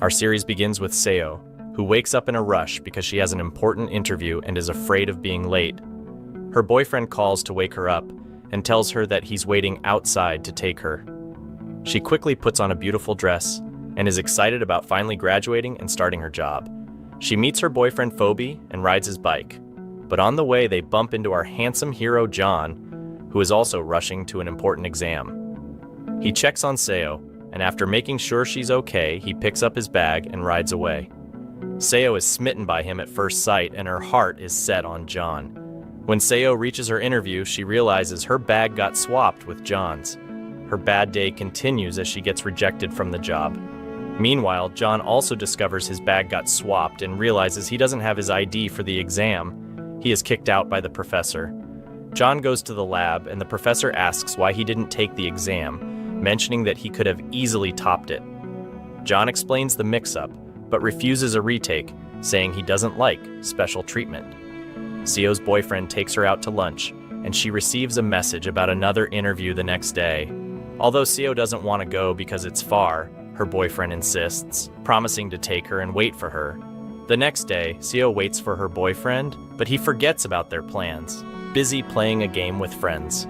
Our series begins with Seo, who wakes up in a rush because she has an important interview and is afraid of being late. Her boyfriend calls to wake her up and tells her that he's waiting outside to take her. She quickly puts on a beautiful dress and is excited about finally graduating and starting her job. She meets her boyfriend Phoebe and rides his bike, but on the way they bump into our handsome hero John, who is also rushing to an important exam. He checks on Seo, and after making sure she's okay, he picks up his bag and rides away. Seo is smitten by him at first sight, and her heart is set on John. When Seo reaches her interview, she realizes her bag got swapped with John's. Her bad day continues as she gets rejected from the job. Meanwhile, John also discovers his bag got swapped and realizes he doesn't have his ID for the exam. He is kicked out by the professor. John goes to the lab, and the professor asks why he didn't take the exam, mentioning that he could have easily topped it. John explains the mix-up, but refuses a retake, saying he doesn't like special treatment. Seo's boyfriend takes her out to lunch, and she receives a message about another interview the next day. Although Seo doesn't want to go because it's far, her boyfriend insists, promising to take her and wait for her. The next day, Seo waits for her boyfriend, but he forgets about their plans, busy playing a game with friends.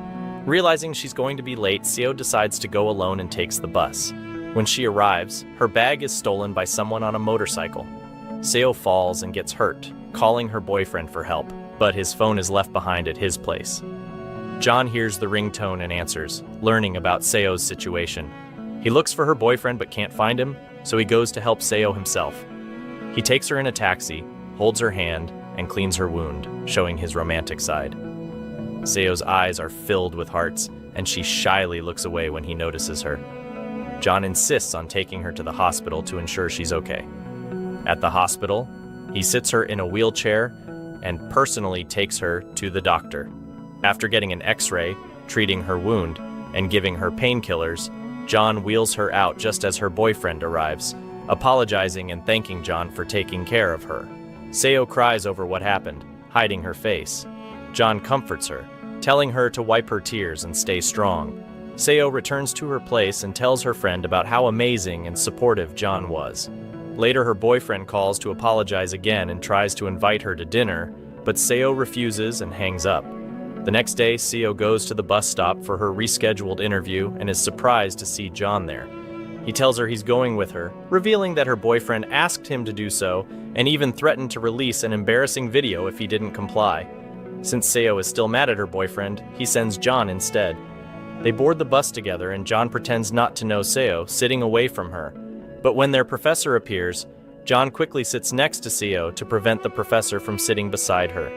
Realizing she's going to be late, Seo decides to go alone and takes the bus. When she arrives, her bag is stolen by someone on a motorcycle. Seo falls and gets hurt, calling her boyfriend for help, but his phone is left behind at his place. John hears the ringtone and answers, learning about Seo's situation. He looks for her boyfriend but can't find him, so he goes to help Seo himself. He takes her in a taxi, holds her hand, and cleans her wound, showing his romantic side. Seo's eyes are filled with hearts, and she shyly looks away when he notices her. John insists on taking her to the hospital to ensure she's okay. At the hospital, he sits her in a wheelchair and personally takes her to the doctor. After getting an X-ray, treating her wound, and giving her painkillers, John wheels her out just as her boyfriend arrives, apologizing and thanking John for taking care of her. Seo cries over what happened, hiding her face. John comforts her, telling her to wipe her tears and stay strong. Seo returns to her place and tells her friend about how amazing and supportive John was. Later, her boyfriend calls to apologize again and tries to invite her to dinner, but Seo refuses and hangs up. The next day, Seo goes to the bus stop for her rescheduled interview and is surprised to see John there. He tells her he's going with her, revealing that her boyfriend asked him to do so and even threatened to release an embarrassing video if he didn't comply. Since Seo is still mad at her boyfriend, he sends John instead. They board the bus together and John pretends not to know Seo, sitting away from her. But when their professor appears, John quickly sits next to Seo to prevent the professor from sitting beside her.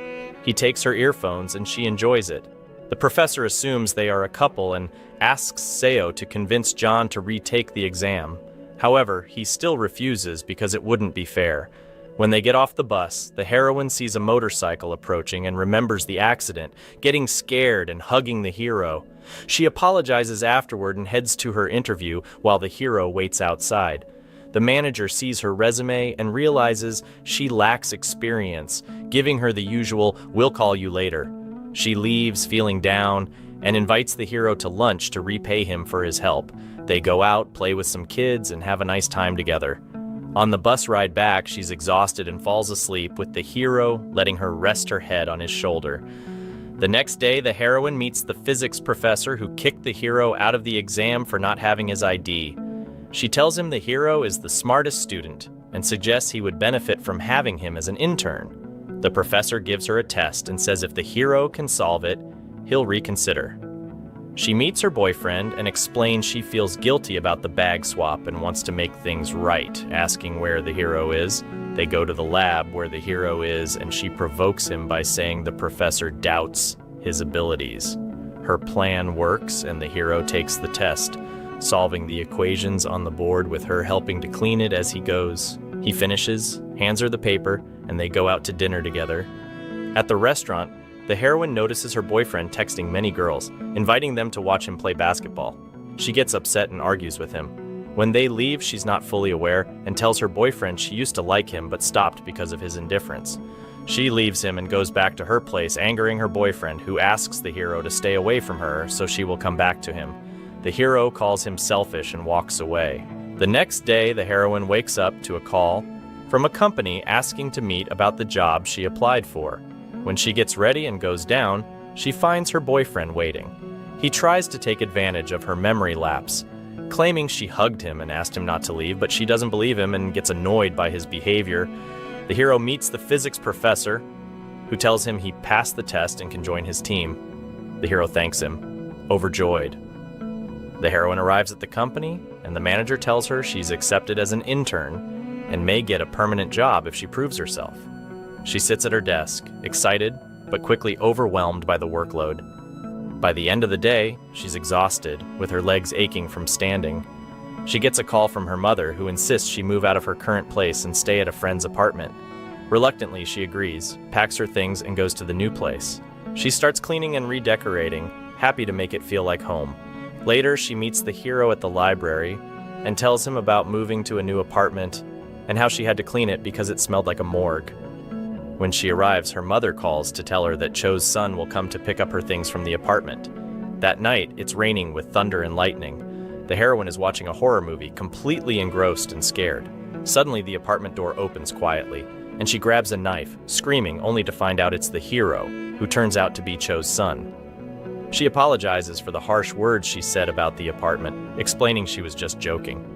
He takes her earphones and she enjoys it. The professor assumes they are a couple and asks Seo to convince John to retake the exam. However, he still refuses because it wouldn't be fair. When they get off the bus, the heroine sees a motorcycle approaching and remembers the accident, getting scared and hugging the hero. She apologizes afterward and heads to her interview while the hero waits outside. The manager sees her resume and realizes she lacks experience, giving her the usual "we'll call you later." She leaves feeling down and invites the hero to lunch to repay him for his help. They go out, play with some kids, and have a nice time together. On the bus ride back, she's exhausted and falls asleep, with the hero letting her rest her head on his shoulder. The next day, the heroine meets the physics professor who kicked the hero out of the exam for not having his ID. She tells him the hero is the smartest student and suggests he would benefit from having him as an intern. The professor gives her a test and says if the hero can solve it, he'll reconsider. She meets her boyfriend and explains she feels guilty about the bag swap and wants to make things right, asking where the hero is. They go to the lab where the hero is, and she provokes him by saying the professor doubts his abilities. Her plan works, and the hero takes the test, solving the equations on the board with her helping to clean it as he goes. He finishes, hands her the paper, and they go out to dinner together. At the restaurant, the heroine notices her boyfriend texting many girls, inviting them to watch him play basketball. She gets upset and argues with him. When they leave, she's not fully aware and tells her boyfriend she used to like him but stopped because of his indifference. She leaves him and goes back to her place, angering her boyfriend, who asks the hero to stay away from her so she will come back to him. The hero calls him selfish and walks away. The next day, the heroine wakes up to a call from a company asking to meet about the job she applied for. When she gets ready and goes down, she finds her boyfriend waiting. He tries to take advantage of her memory lapse, claiming she hugged him and asked him not to leave, but she doesn't believe him and gets annoyed by his behavior. The hero meets the physics professor, who tells him he passed the test and can join his team. The hero thanks him, overjoyed. The heroine arrives at the company, and the manager tells her she's accepted as an intern and may get a permanent job if she proves herself. She sits at her desk, excited, but quickly overwhelmed by the workload. By the end of the day, she's exhausted, with her legs aching from standing. She gets a call from her mother, who insists she move out of her current place and stay at a friend's apartment. Reluctantly, she agrees, packs her things, and goes to the new place. She starts cleaning and redecorating, happy to make it feel like home. Later, she meets the hero at the library and tells him about moving to a new apartment and how she had to clean it because it smelled like a morgue. When she arrives, her mother calls to tell her that Cho's son will come to pick up her things from the apartment. That night, it's raining with thunder and lightning. The heroine is watching a horror movie, completely engrossed and scared. Suddenly, the apartment door opens quietly, and she grabs a knife, screaming, only to find out it's the hero, who turns out to be Cho's son. She apologizes for the harsh words she said about the apartment, explaining she was just joking.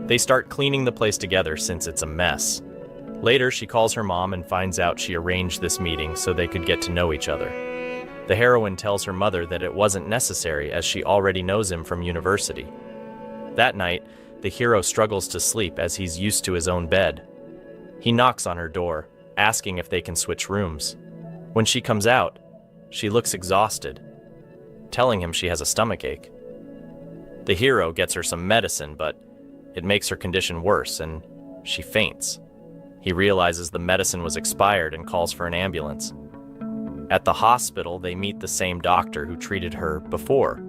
They start cleaning the place together since it's a mess. Later, she calls her mom and finds out she arranged this meeting so they could get to know each other. The heroine tells her mother that it wasn't necessary as she already knows him from university. That night, the hero struggles to sleep as he's used to his own bed. He knocks on her door, asking if they can switch rooms. When she comes out, she looks exhausted, telling him she has a stomachache. The hero gets her some medicine, but it makes her condition worse and she faints. He realizes the medicine was expired and calls for an ambulance. At the hospital, they meet the same doctor who treated her before.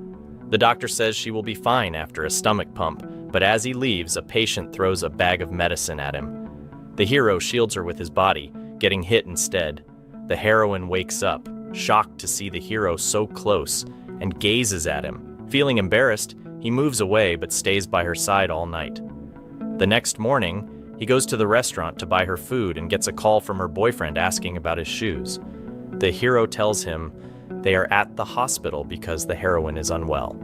The doctor says she will be fine after a stomach pump, but as he leaves, a patient throws a bag of medicine at him. The hero shields her with his body, getting hit instead. The heroine wakes up, shocked to see the hero so close, and gazes at him. Feeling embarrassed, he moves away but stays by her side all night. The next morning, he goes to the restaurant to buy her food and gets a call from her boyfriend asking about his shoes. The hero tells him they are at the hospital because the heroine is unwell.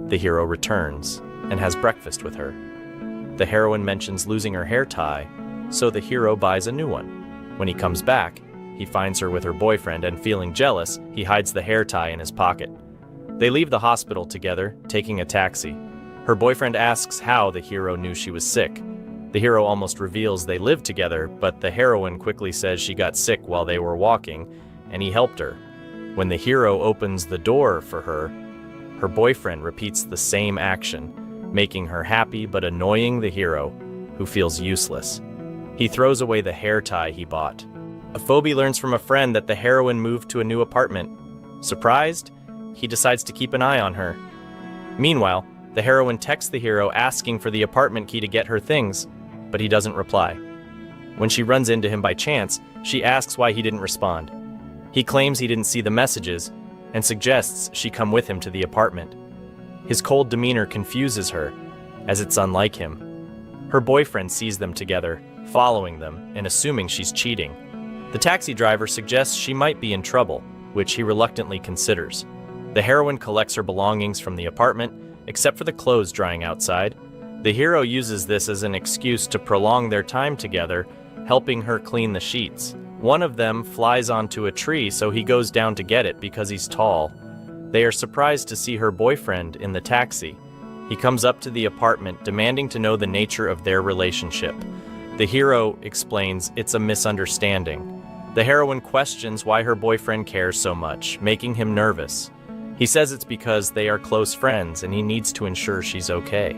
The hero returns and has breakfast with her. The heroine mentions losing her hair tie, so the hero buys a new one. When he comes back, he finds her with her boyfriend and, feeling jealous, he hides the hair tie in his pocket. They leave the hospital together, taking a taxi. Her boyfriend asks how the hero knew she was sick. The hero almost reveals they lived together, but the heroine quickly says she got sick while they were walking, and he helped her. When the hero opens the door for her, her boyfriend repeats the same action, making her happy but annoying the hero, who feels useless. He throws away the hair tie he bought. Phoebe learns from a friend that the heroine moved to a new apartment. Surprised, he decides to keep an eye on her. Meanwhile, the heroine texts the hero asking for the apartment key to get her things, but he doesn't reply. When she runs into him by chance, she asks why he didn't respond. He claims he didn't see the messages and suggests she come with him to the apartment. His cold demeanor confuses her, as it's unlike him. Her boyfriend sees them together, following them and assuming she's cheating. The taxi driver suggests she might be in trouble, which he reluctantly considers. The heroine collects her belongings from the apartment, except for the clothes drying outside. The hero uses this as an excuse to prolong their time together, helping her clean the sheets. One of them flies onto a tree, so he goes down to get it because he's tall. They are surprised to see her boyfriend in the taxi. He comes up to the apartment, demanding to know the nature of their relationship. The hero explains it's a misunderstanding. The heroine questions why her boyfriend cares so much, making him nervous. He says it's because they are close friends and he needs to ensure she's okay.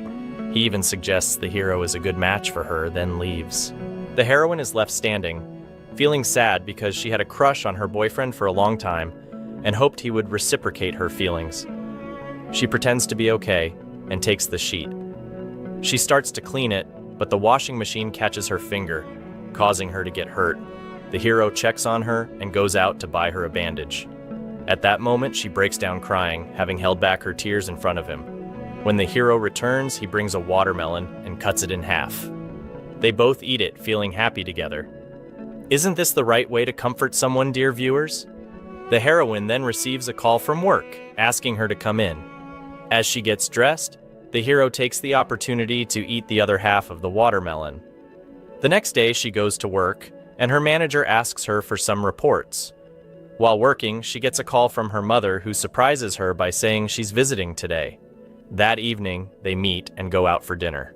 He even suggests the hero is a good match for her, then leaves. The heroine is left standing, feeling sad because she had a crush on her boyfriend for a long time and hoped he would reciprocate her feelings. She pretends to be okay and takes the sheet. She starts to clean it, but the washing machine catches her finger, causing her to get hurt. The hero checks on her and goes out to buy her a bandage. At that moment, she breaks down crying, having held back her tears in front of him. When the hero returns, he brings a watermelon and cuts it in half. They both eat it, feeling happy together. Isn't this the right way to comfort someone, dear viewers? The heroine then receives a call from work, asking her to come in. As she gets dressed, the hero takes the opportunity to eat the other half of the watermelon. The next day, she goes to work, and her manager asks her for some reports. While working, she gets a call from her mother, who surprises her by saying she's visiting today. That evening, they meet and go out for dinner.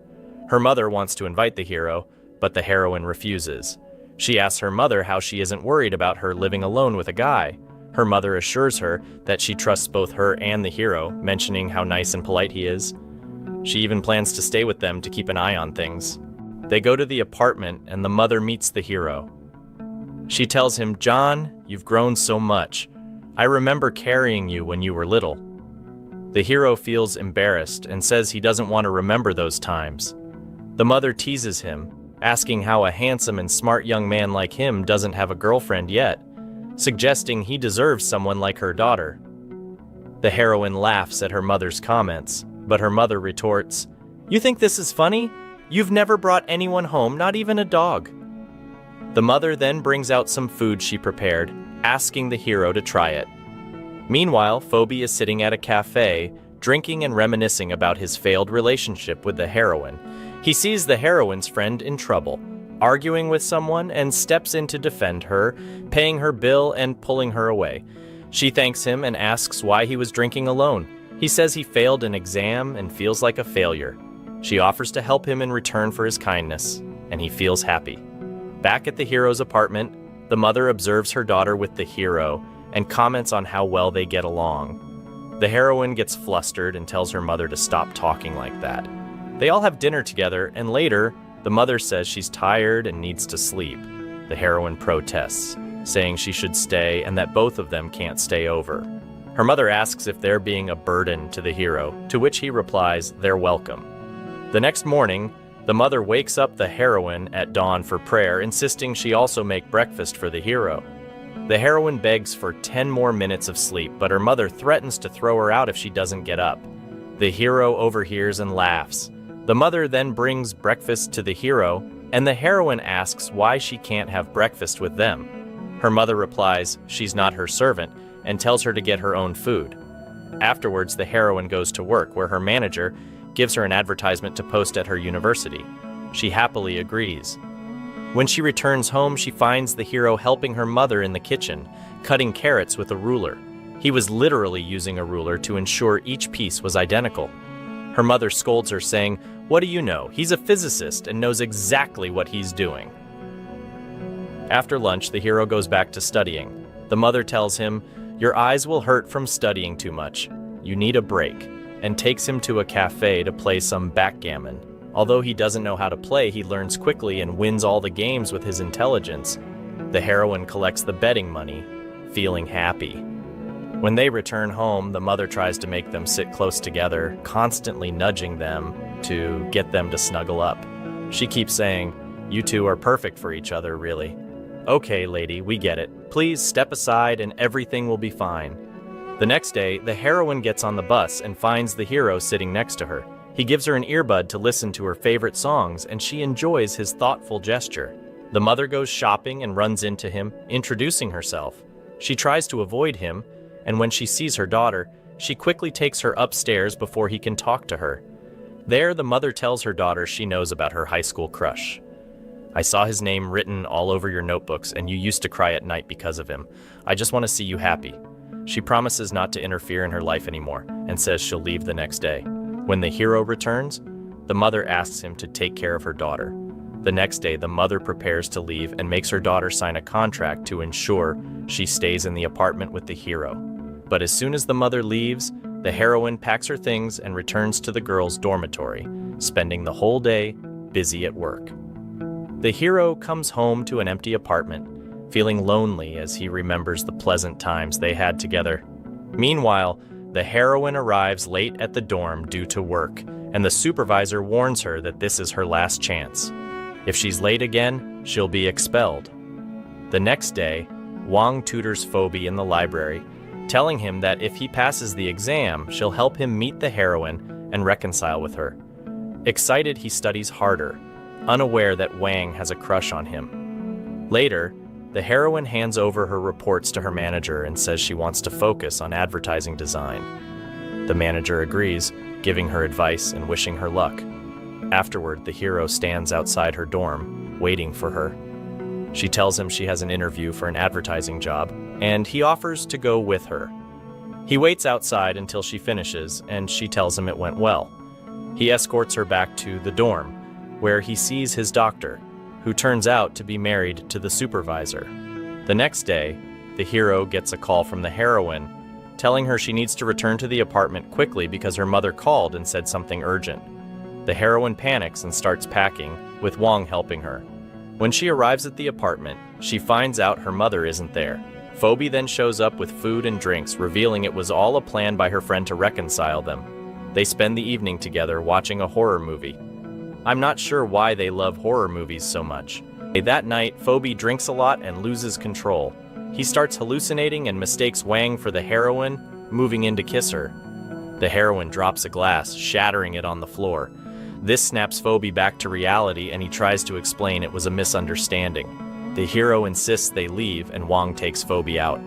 Her mother wants to invite the hero, but the heroine refuses. She asks her mother how she isn't worried about her living alone with a guy. Her mother assures her that she trusts both her and the hero, mentioning how nice and polite he is. She even plans to stay with them to keep an eye on things. They go to the apartment, and the mother meets the hero. She tells him, "John, you've grown so much. I remember carrying you when you were little." The hero feels embarrassed and says he doesn't want to remember those times. The mother teases him, asking how a handsome and smart young man like him doesn't have a girlfriend yet, suggesting he deserves someone like her daughter. The heroine laughs at her mother's comments, but her mother retorts, "You think this is funny? You've never brought anyone home, not even a dog." The mother then brings out some food she prepared, asking the hero to try it. Meanwhile, Phoebe is sitting at a cafe, drinking and reminiscing about his failed relationship with the heroine. He sees the heroine's friend in trouble, arguing with someone, and steps in to defend her, paying her bill and pulling her away. She thanks him and asks why he was drinking alone. He says he failed an exam and feels like a failure. She offers to help him in return for his kindness, and he feels happy. Back at the hero's apartment, the mother observes her daughter with the hero and comments on how well they get along. The heroine gets flustered and tells her mother to stop talking like that. They all have dinner together, and later, the mother says she's tired and needs to sleep. The heroine protests, saying she should stay and that both of them can't stay over. Her mother asks if they're being a burden to the hero, to which he replies they're welcome. The next morning, the mother wakes up the heroine at dawn for prayer, insisting she also make breakfast for the hero. The heroine begs for 10 more minutes of sleep, but her mother threatens to throw her out if she doesn't get up. The hero overhears and laughs. The mother then brings breakfast to the hero, and the heroine asks why she can't have breakfast with them. Her mother replies she's not her servant and tells her to get her own food. Afterwards, the heroine goes to work, where her manager gives her an advertisement to post at her university. She happily agrees. When she returns home, she finds the hero helping her mother in the kitchen, cutting carrots with a ruler. He was literally using a ruler to ensure each piece was identical. Her mother scolds her, saying, "What do you know? He's a physicist and knows exactly what he's doing." After lunch, the hero goes back to studying. The mother tells him, "Your eyes will hurt from studying too much. You need a break," and takes him to a cafe to play some backgammon. Although he doesn't know how to play, he learns quickly and wins all the games with his intelligence. The heroine collects the betting money, feeling happy. When they return home, the mother tries to make them sit close together, constantly nudging them to get them to snuggle up. She keeps saying, "You two are perfect for each other, really." "Okay, lady, we get it. Please step aside and everything will be fine." The next day, the heroine gets on the bus and finds the hero sitting next to her. He gives her an earbud to listen to her favorite songs, and she enjoys his thoughtful gesture. The mother goes shopping and runs into him, introducing herself. She tries to avoid him, and when she sees her daughter, she quickly takes her upstairs before he can talk to her. There, the mother tells her daughter she knows about her high school crush. "I saw his name written all over your notebooks, and you used to cry at night because of him. I just want to see you happy." She promises not to interfere in her life anymore, and says she'll leave the next day. When the hero returns, the mother asks him to take care of her daughter. The next day, the mother prepares to leave and makes her daughter sign a contract to ensure she stays in the apartment with the hero. But as soon as the mother leaves, the heroine packs her things and returns to the girls' dormitory, spending the whole day busy at work. The hero comes home to an empty apartment, feeling lonely as he remembers the pleasant times they had together. Meanwhile, the heroine arrives late at the dorm due to work, and the supervisor warns her that this is her last chance. If she's late again, she'll be expelled. The next day, Wang tutors Phoebe in the library, telling him that if he passes the exam, she'll help him meet the heroine and reconcile with her. Excited, he studies harder, unaware that Wang has a crush on him. Later, the heroine hands over her reports to her manager and says she wants to focus on advertising design. The manager agrees, giving her advice and wishing her luck. Afterward, the hero stands outside her dorm, waiting for her. She tells him she has an interview for an advertising job, and he offers to go with her. He waits outside until she finishes, and she tells him it went well. He escorts her back to the dorm, where he sees his doctor, who turns out to be married to the supervisor. The next day, the hero gets a call from the heroine, telling her she needs to return to the apartment quickly because her mother called and said something urgent. The heroine panics and starts packing, with Wang helping her. When she arrives at the apartment, she finds out her mother isn't there. Phoebe then shows up with food and drinks, revealing it was all a plan by her friend to reconcile them. They spend the evening together watching a horror movie. I'm not sure why they love horror movies so much. That night, Phoebe drinks a lot and loses control. He starts hallucinating and mistakes Wang for the heroine, moving in to kiss her. The heroine drops a glass, shattering it on the floor. This snaps Phoebe back to reality, and he tries to explain it was a misunderstanding. The hero insists they leave, and Wang takes Phoebe out.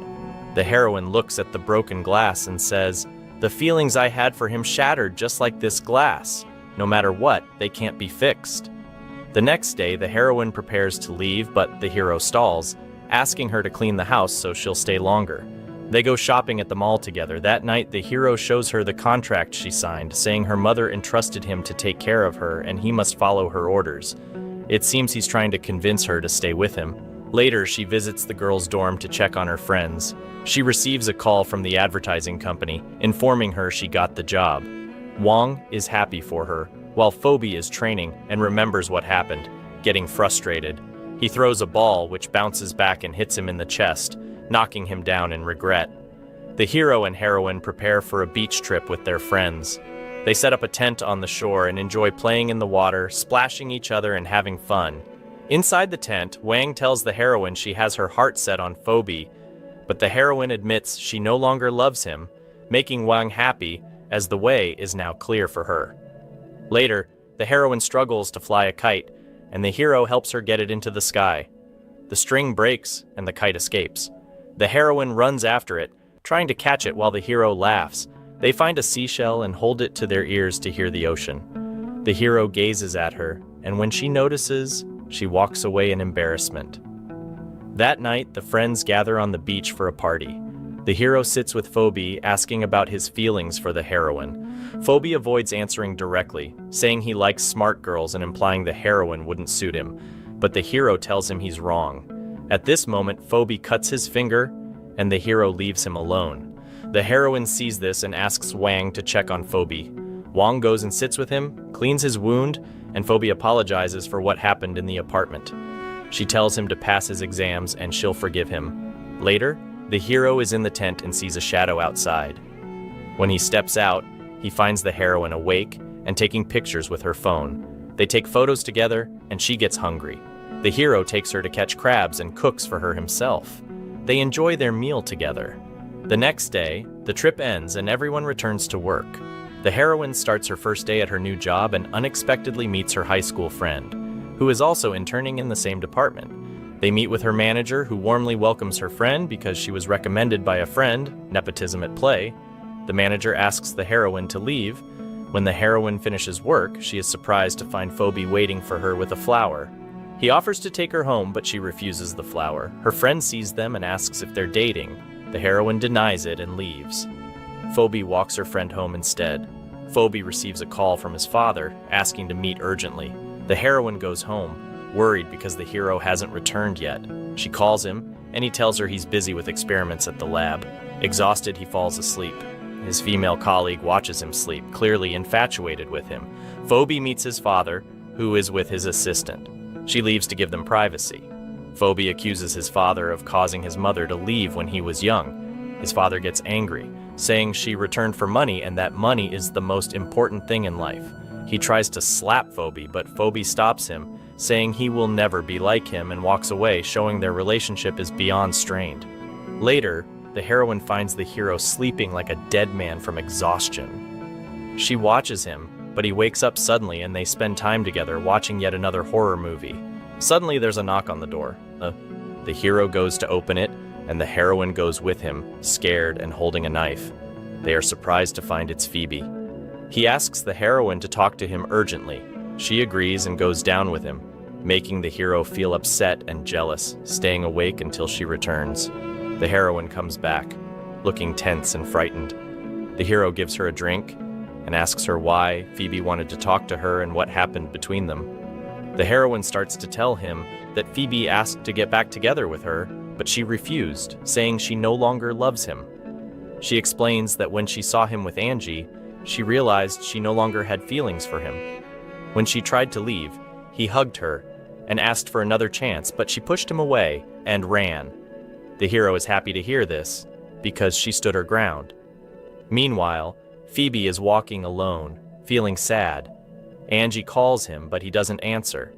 The heroine looks at the broken glass and says, "The feelings I had for him shattered just like this glass. No matter what, they can't be fixed." The next day, the heroine prepares to leave, but the hero stalls, asking her to clean the house so she'll stay longer. They go shopping at the mall together. That night, the hero shows her the contract she signed, saying her mother entrusted him to take care of her and he must follow her orders. It seems he's trying to convince her to stay with him. Later, she visits the girl's dorm to check on her friends. She receives a call from the advertising company, informing her she got the job. Wang is happy for her, while Phoebe is training and remembers what happened, getting frustrated. He throws a ball, which bounces back and hits him in the chest, knocking him down in regret. The hero and heroine prepare for a beach trip with their friends. They set up a tent on the shore and enjoy playing in the water, splashing each other and having fun. Inside the tent, Wang tells the heroine she has her heart set on Phoebe, but the heroine admits she no longer loves him, making Wang happy as the way is now clear for her. Later, the heroine struggles to fly a kite, and the hero helps her get it into the sky. The string breaks and the kite escapes. The heroine runs after it, trying to catch it while the hero laughs. They find a seashell and hold it to their ears to hear the ocean. The hero gazes at her, and when she notices, she walks away in embarrassment. That night, the friends gather on the beach for a party. The hero sits with Phoebe, asking about his feelings for the heroine. Phoebe avoids answering directly, saying he likes smart girls and implying the heroine wouldn't suit him, but the hero tells him he's wrong. At this moment, Phoebe cuts his finger, and the hero leaves him alone. The heroine sees this and asks Wang to check on Phoebe. Wang goes and sits with him, cleans his wound, and Phoebe apologizes for what happened in the apartment. She tells him to pass his exams and she'll forgive him. Later, the hero is in the tent and sees a shadow outside. When he steps out, he finds the heroine awake and taking pictures with her phone. They take photos together, and she gets hungry. The hero takes her to catch crabs and cooks for her himself. They enjoy their meal together. The next day, the trip ends and everyone returns to work. The heroine starts her first day at her new job and unexpectedly meets her high school friend, who is also interning in the same department. They meet with her manager, who warmly welcomes her friend because she was recommended by a friend, nepotism at play. The manager asks the heroine to leave. When the heroine finishes work, she is surprised to find Phoebe waiting for her with a flower. He offers to take her home, but she refuses the flower. Her friend sees them and asks if they're dating. The heroine denies it and leaves. Phoebe walks her friend home instead. Phoebe receives a call from his father, asking to meet urgently. The heroine goes home, worried because the hero hasn't returned yet. She calls him, and he tells her he's busy with experiments at the lab. Exhausted, he falls asleep. His female colleague watches him sleep, clearly infatuated with him. Phoebe meets his father, who is with his assistant. She leaves to give them privacy. Phoebe accuses his father of causing his mother to leave when he was young. His father gets angry, saying she returned for money and that money is the most important thing in life. He tries to slap Phoebe, but Phoebe stops him, saying he will never be like him, and walks away, showing their relationship is beyond strained. Later, the heroine finds the hero sleeping like a dead man from exhaustion. She watches him, but he wakes up suddenly and they spend time together watching yet another horror movie. Suddenly there's a knock on the door. The hero goes to open it, and the heroine goes with him, scared and holding a knife. They are surprised to find it's Phoebe. He asks the heroine to talk to him urgently. She agrees and goes down with him, making the hero feel upset and jealous, staying awake until she returns. The heroine comes back, looking tense and frightened. The hero gives her a drink and asks her why Phoebe wanted to talk to her and what happened between them. The heroine starts to tell him that Phoebe asked to get back together with her, but she refused, saying she no longer loves him. She explains that when she saw him with Angie, she realized she no longer had feelings for him. When she tried to leave, he hugged her and asked for another chance, but she pushed him away and ran. The hero is happy to hear this, because she stood her ground. Meanwhile, Phoebe is walking alone, feeling sad. Angie calls him, but he doesn't answer.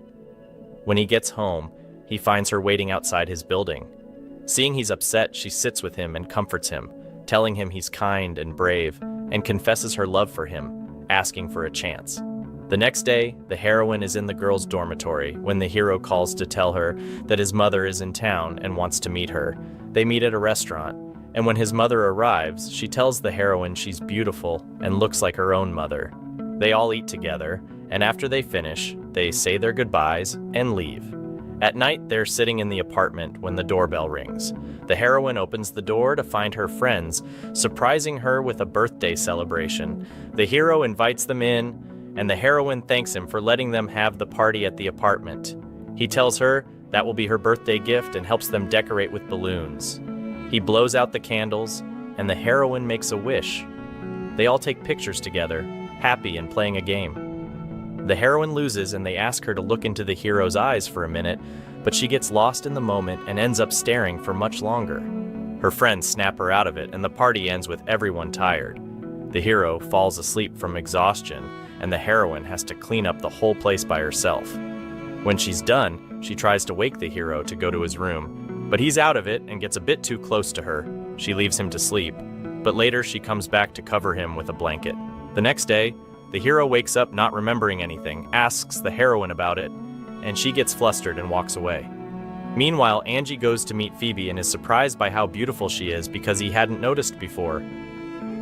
When he gets home, he finds her waiting outside his building. Seeing he's upset, she sits with him and comforts him, telling him he's kind and brave, and confesses her love for him, asking for a chance. The next day, the heroine is in the girls' dormitory when the hero calls to tell her that his mother is in town and wants to meet her. They meet at a restaurant, and when his mother arrives, she tells the heroine she's beautiful and looks like her own mother. They all eat together, and after they finish, they say their goodbyes and leave. At night, they're sitting in the apartment when the doorbell rings. The heroine opens the door to find her friends, surprising her with a birthday celebration. The hero invites them in, and the heroine thanks him for letting them have the party at the apartment. He tells her that will be her birthday gift and helps them decorate with balloons. He blows out the candles, and the heroine makes a wish. They all take pictures together, happy and playing a game. The heroine loses and they ask her to look into the hero's eyes for a minute, but she gets lost in the moment and ends up staring for much longer. Her friends snap her out of it and the party ends with everyone tired. The hero falls asleep from exhaustion and the heroine has to clean up the whole place by herself. When she's done, she tries to wake the hero to go to his room, but he's out of it and gets a bit too close to her. She leaves him to sleep, but later she comes back to cover him with a blanket. The next day, the hero wakes up not remembering anything, asks the heroine about it, and she gets flustered and walks away. Meanwhile, Angie goes to meet Phoebe and is surprised by how beautiful she is because he hadn't noticed before.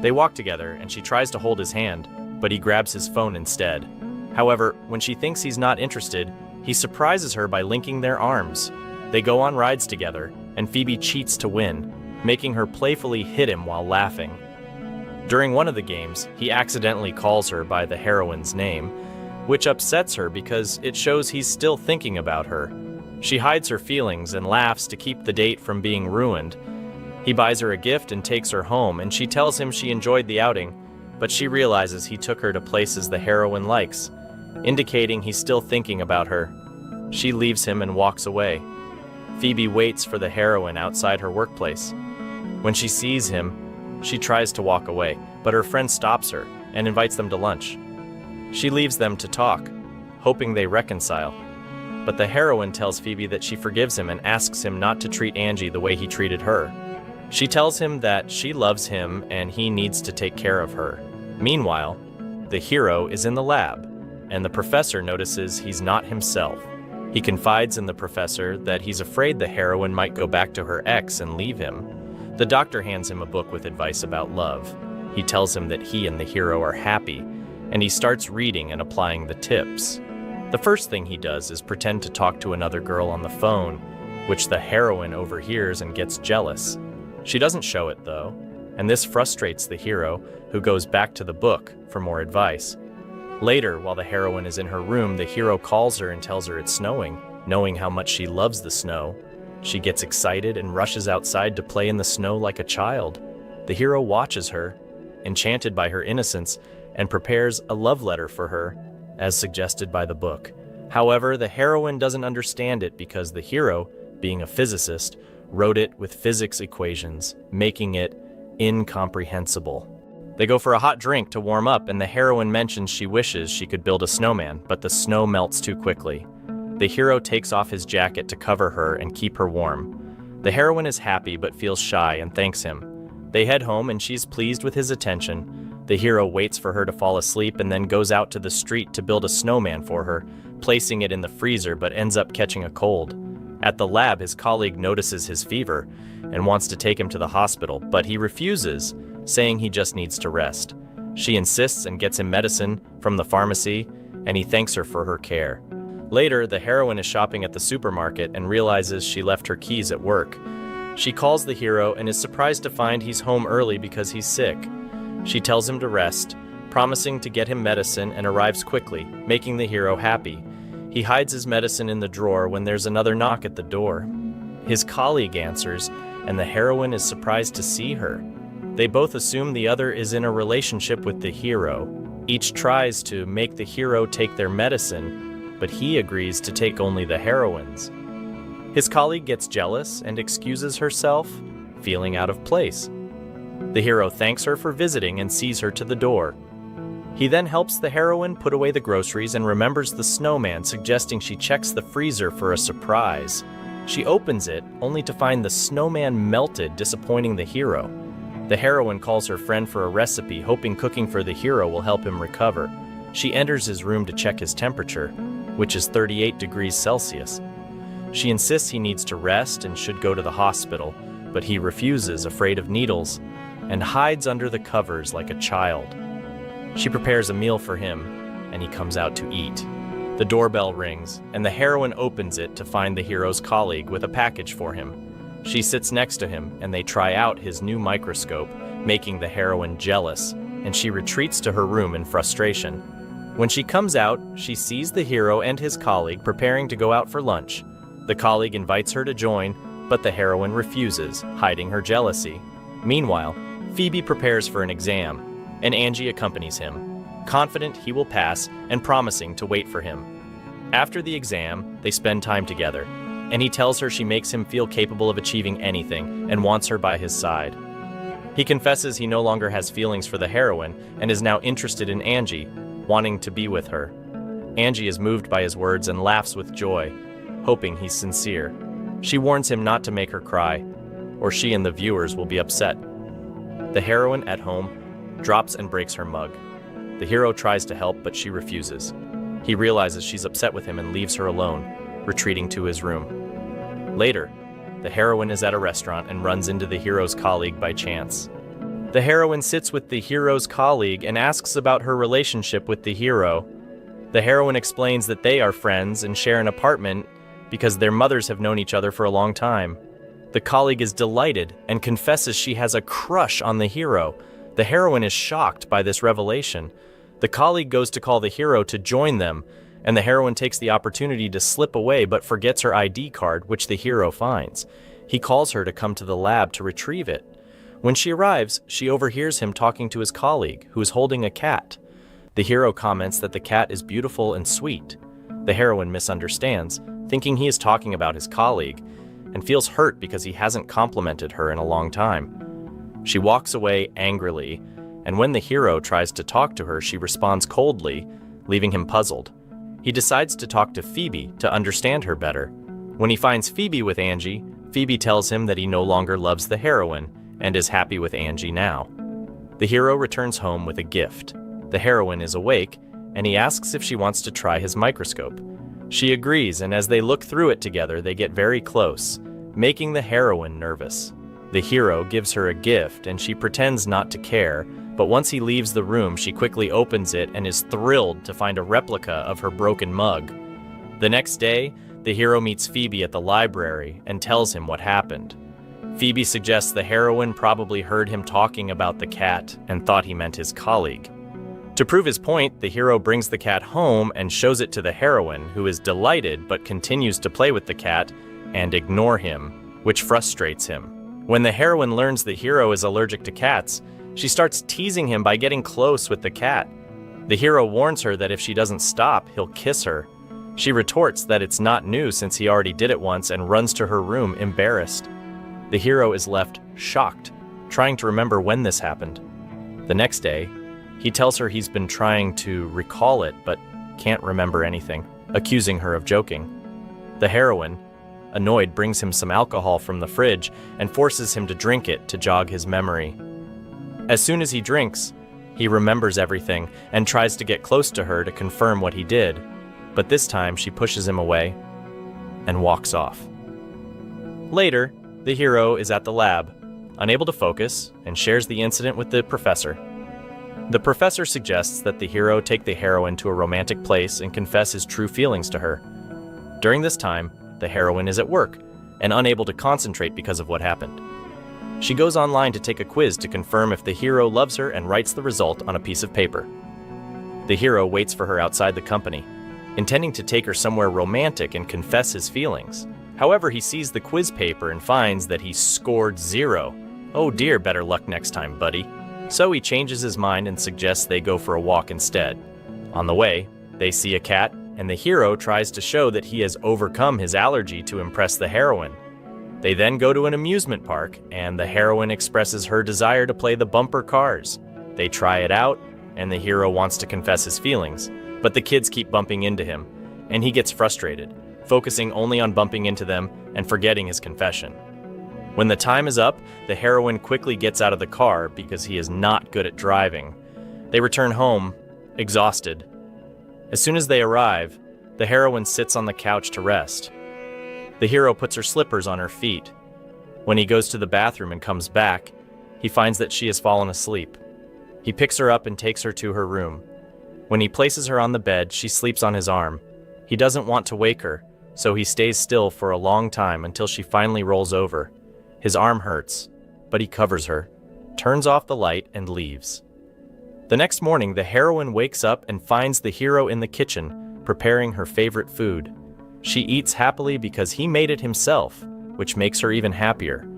They walk together and she tries to hold his hand, but he grabs his phone instead. However, when she thinks he's not interested, he surprises her by linking their arms. They go on rides together, and Phoebe cheats to win, making her playfully hit him while laughing. During one of the games, he accidentally calls her by the heroine's name, which upsets her because it shows he's still thinking about her. She hides her feelings and laughs to keep the date from being ruined. He buys her a gift and takes her home, and she tells him she enjoyed the outing, but she realizes he took her to places the heroine likes, indicating he's still thinking about her. She leaves him and walks away. Phoebe waits for the heroine outside her workplace. When she sees him, she tries to walk away, but her friend stops her and invites them to lunch. She leaves them to talk, hoping they reconcile. But the heroine tells Phoebe that she forgives him and asks him not to treat Angie the way he treated her. She tells him that she loves him and he needs to take care of her. Meanwhile, the hero is in the lab, and the professor notices he's not himself. He confides in the professor that he's afraid the heroine might go back to her ex and leave him. The doctor hands him a book with advice about love. He tells him that he and the hero are happy, and he starts reading and applying the tips. The first thing he does is pretend to talk to another girl on the phone, which the heroine overhears and gets jealous. She doesn't show it though, and this frustrates the hero, who goes back to the book for more advice. Later, while the heroine is in her room, the hero calls her and tells her it's snowing. Knowing how much she loves the snow, she gets excited and rushes outside to play in the snow like a child. The hero watches her, enchanted by her innocence, and prepares a love letter for her, as suggested by the book. However, the heroine doesn't understand it because the hero, being a physicist, wrote it with physics equations, making it incomprehensible. They go for a hot drink to warm up, and the heroine mentions she wishes she could build a snowman, but the snow melts too quickly. The hero takes off his jacket to cover her and keep her warm. The heroine is happy but feels shy and thanks him. They head home and she's pleased with his attention, The hero waits for her to fall asleep and then goes out to the street to build a snowman for her, placing it in the freezer but ends up catching a cold. At the lab, his colleague notices his fever and wants to take him to the hospital, but he refuses, saying he just needs to rest. She insists and gets him medicine from the pharmacy, and he thanks her for her care. Later, the heroine is shopping at the supermarket and realizes she left her keys at work. She calls the hero and is surprised to find he's home early because he's sick. She tells him to rest, promising to get him medicine, and arrives quickly, making the hero happy. He hides his medicine in the drawer when there's another knock at the door. His colleague answers, and the heroine is surprised to see her. They both assume the other is in a relationship with the hero. Each tries to make the hero take their medicine, but he agrees to take only the heroine's. His colleague gets jealous and excuses herself, feeling out of place. The hero thanks her for visiting and sees her to the door. He then helps the heroine put away the groceries and remembers the snowman, suggesting she checks the freezer for a surprise. She opens it, only to find the snowman melted, disappointing the hero. The heroine calls her friend for a recipe, hoping cooking for the hero will help him recover. She enters his room to check his temperature, which is 38 degrees Celsius. She insists he needs to rest and should go to the hospital, but he refuses, afraid of needles, and hides under the covers like a child. She prepares a meal for him, and he comes out to eat. The doorbell rings, and the heroine opens it to find the hero's colleague with a package for him. She sits next to him, and they try out his new microscope, making the heroine jealous, and she retreats to her room in frustration. When she comes out, she sees the hero and his colleague preparing to go out for lunch. The colleague invites her to join, but the heroine refuses, hiding her jealousy. Meanwhile, Phoebe prepares for an exam, and Angie accompanies him, confident he will pass and promising to wait for him. After the exam, they spend time together, and he tells her she makes him feel capable of achieving anything and wants her by his side. He confesses he no longer has feelings for the heroine and is now interested in Angie, wanting to be with her. Angie is moved by his words and laughs with joy, hoping he's sincere. She warns him not to make her cry, or she and the viewers will be upset. The heroine, at home, drops and breaks her mug. The hero tries to help, but she refuses. He realizes she's upset with him and leaves her alone, retreating to his room. Later, the heroine is at a restaurant and runs into the hero's colleague by chance. The heroine sits with the hero's colleague and asks about her relationship with the hero. The heroine explains that they are friends and share an apartment because their mothers have known each other for a long time. The colleague is delighted and confesses she has a crush on the hero. The heroine is shocked by this revelation. The colleague goes to call the hero to join them, and the heroine takes the opportunity to slip away but forgets her ID card, which the hero finds. He calls her to come to the lab to retrieve it. When she arrives, she overhears him talking to his colleague, who is holding a cat. The hero comments that the cat is beautiful and sweet. The heroine misunderstands, thinking he is talking about his colleague, and feels hurt because he hasn't complimented her in a long time. She walks away angrily, and when the hero tries to talk to her, she responds coldly, leaving him puzzled. He decides to talk to Phoebe to understand her better. When he finds Phoebe with Angie, Phoebe tells him that he no longer loves the heroine and is happy with Angie now. The hero returns home with a gift. The heroine is awake, and he asks if she wants to try his microscope. She agrees, and as they look through it together, they get very close, making the heroine nervous. The hero gives her a gift, and she pretends not to care, but once he leaves the room, she quickly opens it and is thrilled to find a replica of her broken mug. The next day, the hero meets Phoebe at the library and tells him what happened. Phoebe suggests the heroine probably heard him talking about the cat and thought he meant his colleague. To prove his point, the hero brings the cat home and shows it to the heroine, who is delighted but continues to play with the cat and ignore him, which frustrates him. When the heroine learns the hero is allergic to cats, she starts teasing him by getting close with the cat. The hero warns her that if she doesn't stop, he'll kiss her. She retorts that it's not new since he already did it once and runs to her room embarrassed. The hero is left shocked, trying to remember when this happened. The next day, he tells her he's been trying to recall it but can't remember anything, accusing her of joking. The heroine, annoyed, brings him some alcohol from the fridge and forces him to drink it to jog his memory. As soon as he drinks, He remembers everything and tries to get close to her to confirm what he did, but this time she pushes him away and walks off. Later, the hero is at the lab, unable to focus, and shares the incident with the professor. The professor suggests that the hero take the heroine to a romantic place and confess his true feelings to her. During this time, the heroine is at work and unable to concentrate because of what happened. She goes online to take a quiz to confirm if the hero loves her and writes the result on a piece of paper. The hero waits for her outside the company, intending to take her somewhere romantic and confess his feelings. However, he sees the quiz paper and finds that he scored 0. Oh dear, better luck next time, buddy. So he changes his mind and suggests they go for a walk instead. On the way, they see a cat, and the hero tries to show that he has overcome his allergy to impress the heroine. They then go to an amusement park, and the heroine expresses her desire to play the bumper cars. They try it out, and the hero wants to confess his feelings, but the kids keep bumping into him, and he gets frustrated, focusing only on bumping into them and forgetting his confession. When the time is up, the heroine quickly gets out of the car because he is not good at driving. They return home, exhausted. As soon as they arrive, the heroine sits on the couch to rest. The hero puts her slippers on her feet. When he goes to the bathroom and comes back, he finds that she has fallen asleep. He picks her up and takes her to her room. When he places her on the bed, she sleeps on his arm. He doesn't want to wake her, so he stays still for a long time until she finally rolls over. His arm hurts, but he covers her, turns off the light, and leaves. The next morning, the heroine wakes up and finds the hero in the kitchen, preparing her favorite food. She eats happily because he made it himself, which makes her even happier.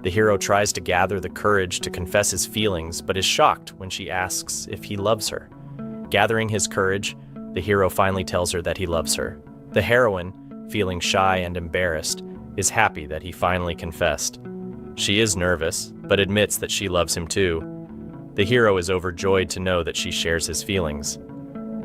The hero tries to gather the courage to confess his feelings, but is shocked when she asks if he loves her. Gathering his courage, the hero finally tells her that he loves her. The heroine, feeling shy and embarrassed, is happy that he finally confessed. She is nervous, but admits that she loves him too. The hero is overjoyed to know that she shares his feelings.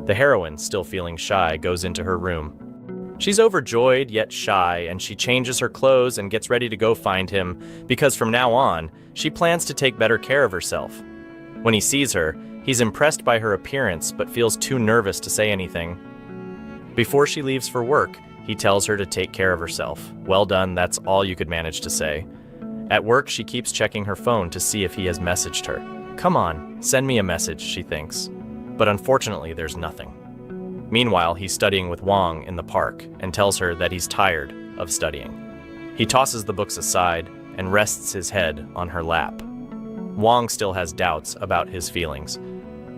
The heroine, still feeling shy, goes into her room. She's overjoyed yet shy, and she changes her clothes and gets ready to go find him because from now on, she plans to take better care of herself. When he sees her, he's impressed by her appearance but feels too nervous to say anything. Before she leaves for work, he tells her to take care of herself. Well done, that's all you could manage to say. At work, she keeps checking her phone to see if he has messaged her. Come on, send me a message, she thinks. But unfortunately, there's nothing. Meanwhile, he's studying with Wang in the park and tells her that he's tired of studying. He tosses the books aside and rests his head on her lap. Wang still has doubts about his feelings,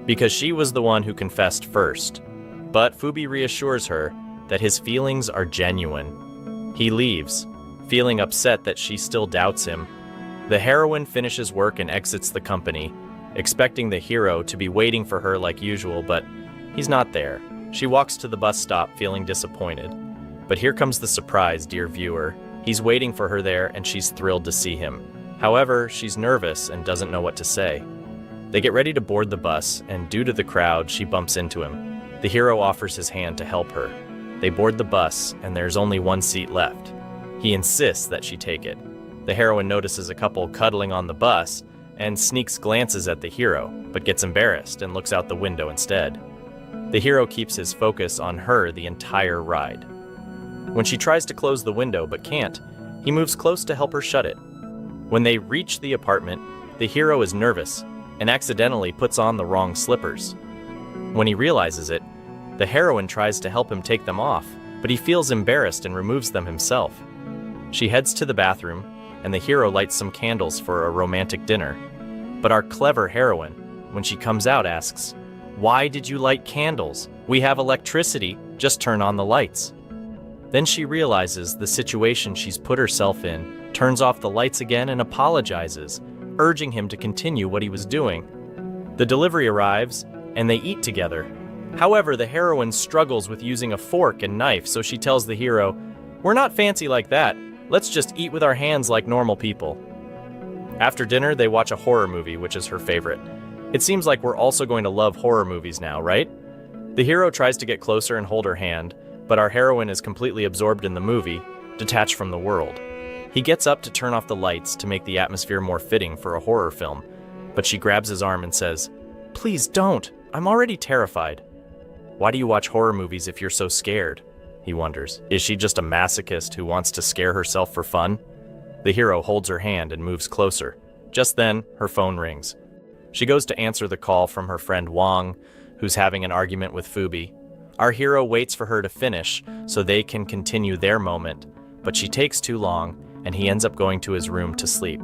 because she was the one who confessed first. But Fubi reassures her that his feelings are genuine. He leaves, feeling upset that she still doubts him. The heroine finishes work and exits the company, expecting the hero to be waiting for her like usual, but he's not there. She walks to the bus stop feeling disappointed. But here comes the surprise, dear viewer. He's waiting for her there and she's thrilled to see him. However, she's nervous and doesn't know what to say. They get ready to board the bus, and due to the crowd, she bumps into him. The hero offers his hand to help her. They board the bus, and there's only one seat left. He insists that she take it. The heroine notices a couple cuddling on the bus and sneaks glances at the hero, but gets embarrassed and looks out the window instead. The hero keeps his focus on her the entire ride. When she tries to close the window but can't, he moves close to help her shut it. When they reach the apartment, the hero is nervous and accidentally puts on the wrong slippers. When he realizes it, the heroine tries to help him take them off, but he feels embarrassed and removes them himself. She heads to the bathroom, and the hero lights some candles for a romantic dinner. But our clever heroine, when she comes out, asks, "Why did you light candles? We have electricity, just turn on the lights." Then she realizes the situation she's put herself in, turns off the lights again and apologizes, urging him to continue what he was doing. The delivery arrives, and they eat together. However, the heroine struggles with using a fork and knife, so she tells the hero, "We're not fancy like that. Let's just eat with our hands like normal people." After dinner, they watch a horror movie, which is her favorite. It seems like we're also going to love horror movies now, right? The hero tries to get closer and hold her hand, but our heroine is completely absorbed in the movie, detached from the world. He gets up to turn off the lights to make the atmosphere more fitting for a horror film, but she grabs his arm and says, Please don't. I'm already terrified. Why do you watch horror movies if you're so scared? He wonders. Is she just a masochist who wants to scare herself for fun? The hero holds her hand and moves closer. Just then, her phone rings. She goes to answer the call from her friend Wang, who's having an argument with Fubi. Our hero waits for her to finish so they can continue their moment, but she takes too long and he ends up going to his room to sleep.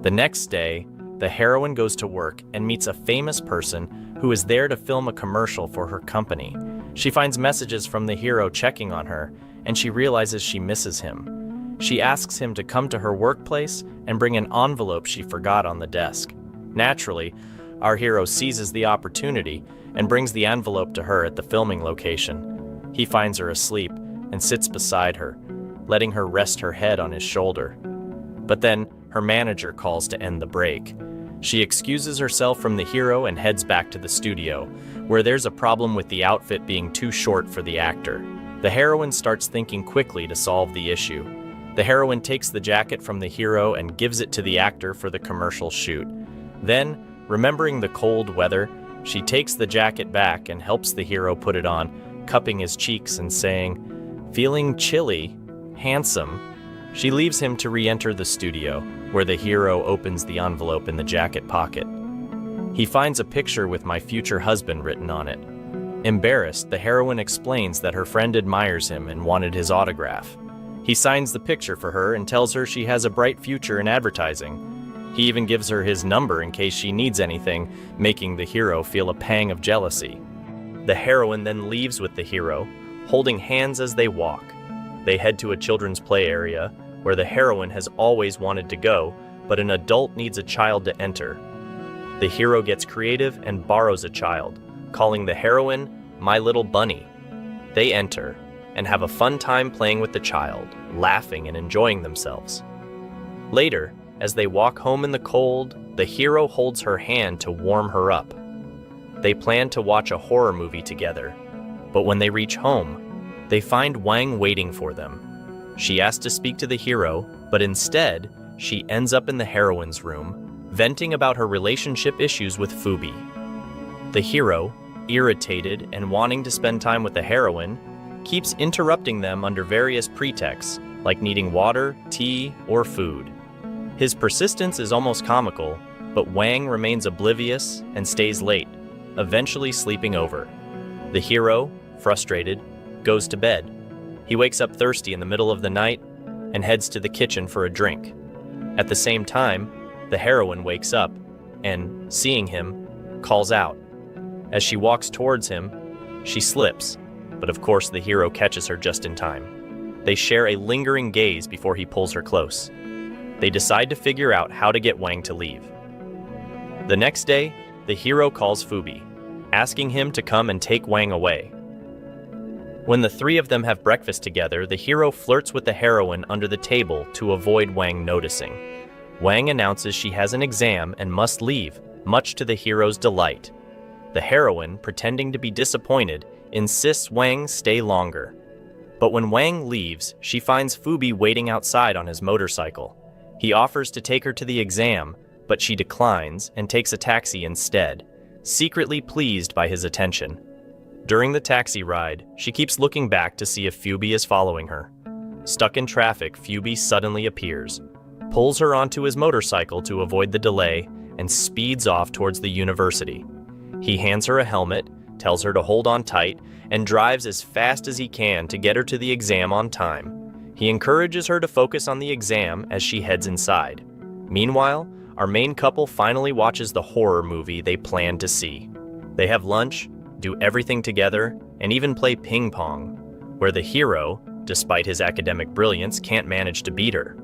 The next day, the heroine goes to work and meets a famous person who is there to film a commercial for her company. She finds messages from the hero checking on her, and she realizes she misses him. She asks him to come to her workplace and bring an envelope she forgot on the desk. Naturally, our hero seizes the opportunity and brings the envelope to her at the filming location. He finds her asleep and sits beside her, letting her rest her head on his shoulder. But then, her manager calls to end the break. She excuses herself from the hero and heads back to the studio, where there's a problem with the outfit being too short for the actor. The heroine starts thinking quickly to solve the issue. The heroine takes the jacket from the hero and gives it to the actor for the commercial shoot. Then, remembering the cold weather, she takes the jacket back and helps the hero put it on, cupping his cheeks and saying, "Feeling chilly, handsome." She leaves him to re-enter the studio, where the hero opens the envelope in the jacket pocket. He finds a picture with "My future husband" written on it. Embarrassed, the heroine explains that her friend admires him and wanted his autograph. He signs the picture for her and tells her she has a bright future in advertising. He even gives her his number in case she needs anything, making the hero feel a pang of jealousy. The heroine then leaves with the hero, holding hands as they walk. They head to a children's play area, where the heroine has always wanted to go, but an adult needs a child to enter. The hero gets creative and borrows a child, calling the heroine "My Little Bunny." They enter and have a fun time playing with the child, laughing and enjoying themselves. Later, as they walk home in the cold, the hero holds her hand to warm her up. They plan to watch a horror movie together, but when they reach home, they find Wang waiting for them. She asks to speak to the hero, but instead, she ends up in the heroine's room, venting about her relationship issues with Fubi. The hero, irritated and wanting to spend time with the heroine, keeps interrupting them under various pretexts, like needing water, tea, or food. His persistence is almost comical, but Wang remains oblivious and stays late, eventually sleeping over. The hero, frustrated, goes to bed. He wakes up thirsty in the middle of the night and heads to the kitchen for a drink. At the same time, the heroine wakes up and, seeing him, calls out. As she walks towards him, she slips, but of course the hero catches her just in time. They share a lingering gaze before he pulls her close. They decide to figure out how to get Wang to leave. The next day, the hero calls Fubi, asking him to come and take Wang away. When the three of them have breakfast together, the hero flirts with the heroine under the table to avoid Wang noticing. Wang announces she has an exam and must leave, much to the hero's delight. The heroine, pretending to be disappointed, insists Wang stay longer. But when Wang leaves, she finds Fubi waiting outside on his motorcycle. He offers to take her to the exam, but she declines and takes a taxi instead, secretly pleased by his attention. During the taxi ride, she keeps looking back to see if Fubi is following her. Stuck in traffic, Fubi suddenly appears, pulls her onto his motorcycle to avoid the delay, and speeds off towards the university. He hands her a helmet, tells her to hold on tight, and drives as fast as he can to get her to the exam on time. He encourages her to focus on the exam as she heads inside. Meanwhile, our main couple finally watches the horror movie they planned to see. They have lunch, do everything together, and even play ping pong, where the hero, despite his academic brilliance, can't manage to beat her.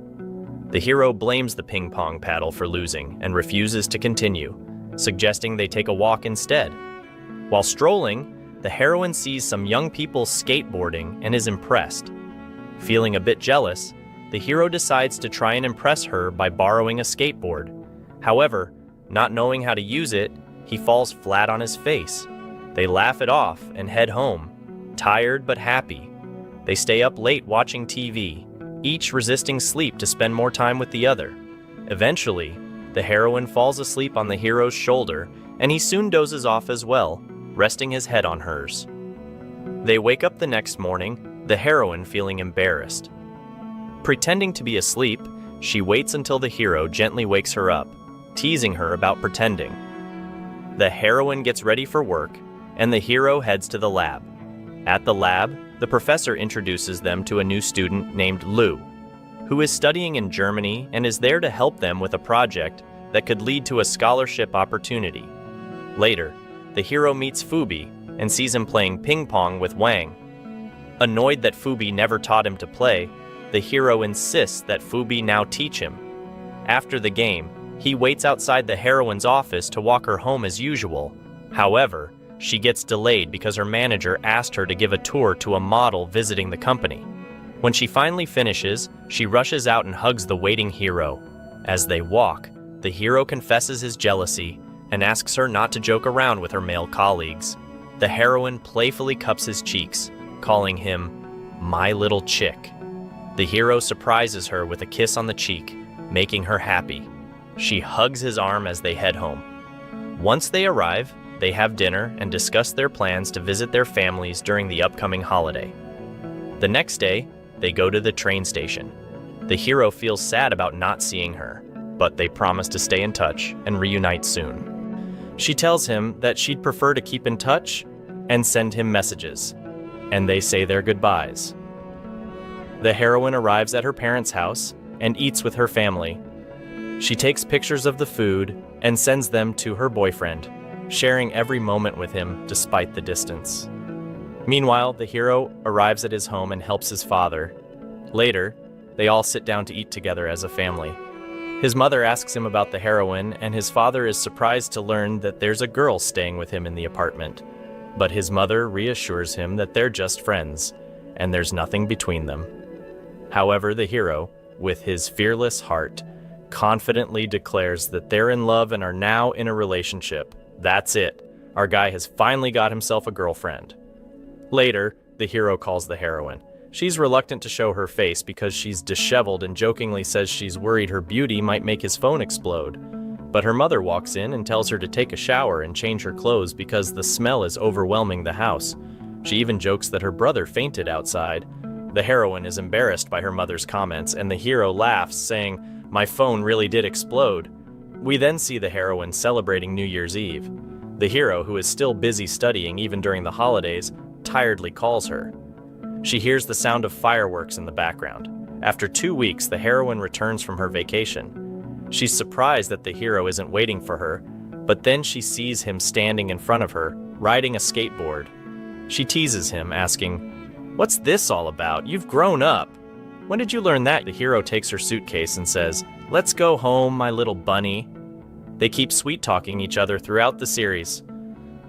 The hero blames the ping pong paddle for losing and refuses to continue, suggesting they take a walk instead. While strolling, the heroine sees some young people skateboarding and is impressed. Feeling a bit jealous, the hero decides to try and impress her by borrowing a skateboard. However, not knowing how to use it, he falls flat on his face. They laugh it off and head home, tired but happy. They stay up late watching TV, each resisting sleep to spend more time with the other. Eventually, the heroine falls asleep on the hero's shoulder and he soon dozes off as well, resting his head on hers. They wake up the next morning, the heroine feeling embarrassed. Pretending to be asleep, she waits until the hero gently wakes her up, teasing her about pretending. The heroine gets ready for work, and the hero heads to the lab. At the lab, the professor introduces them to a new student named Lou, who is studying in Germany and is there to help them with a project that could lead to a scholarship opportunity. Later, the hero meets Phoebe and sees him playing ping pong with Wang. Annoyed that Phoebe never taught him to play, the hero insists that Phoebe now teach him. After the game, he waits outside the heroine's office to walk her home as usual. However, she gets delayed because her manager asked her to give a tour to a model visiting the company. When she finally finishes, she rushes out and hugs the waiting hero. As they walk, the hero confesses his jealousy and asks her not to joke around with her male colleagues. The heroine playfully cups his cheeks, calling him "my little chick." The hero surprises her with a kiss on the cheek, making her happy. She hugs his arm as they head home. Once they arrive, they have dinner and discuss their plans to visit their families during the upcoming holiday. The next day, they go to the train station. The hero feels sad about not seeing her, but they promise to stay in touch and reunite soon. She tells him that she'd prefer to keep in touch and send him messages, and they say their goodbyes. The heroine arrives at her parents' house and eats with her family. She takes pictures of the food and sends them to her boyfriend, sharing every moment with him despite the distance. Meanwhile, the hero arrives at his home and helps his father. Later, they all sit down to eat together as a family. His mother asks him about the heroine, and his father is surprised to learn that there's a girl staying with him in the apartment. But his mother reassures him that they're just friends, and there's nothing between them. However, the hero, with his fearless heart, confidently declares that they're in love and are now in a relationship. That's it. Our guy has finally got himself a girlfriend. Later, the hero calls the heroine. She's reluctant to show her face because she's disheveled and jokingly says she's worried her beauty might make his phone explode. But her mother walks in and tells her to take a shower and change her clothes because the smell is overwhelming the house. She even jokes that her brother fainted outside. The heroine is embarrassed by her mother's comments, and the hero laughs, saying, "My phone really did explode." We then see the heroine celebrating New Year's Eve. The hero, who is still busy studying even during the holidays, tiredly calls her. She hears the sound of fireworks in the background. After 2 weeks, the heroine returns from her vacation. She's surprised that the hero isn't waiting for her, but then she sees him standing in front of her, riding a skateboard. She teases him, asking, "What's this all about? You've grown up." "When did you learn that?" The hero takes her suitcase and says, "Let's go home, my little bunny." They keep sweet-talking each other throughout the series.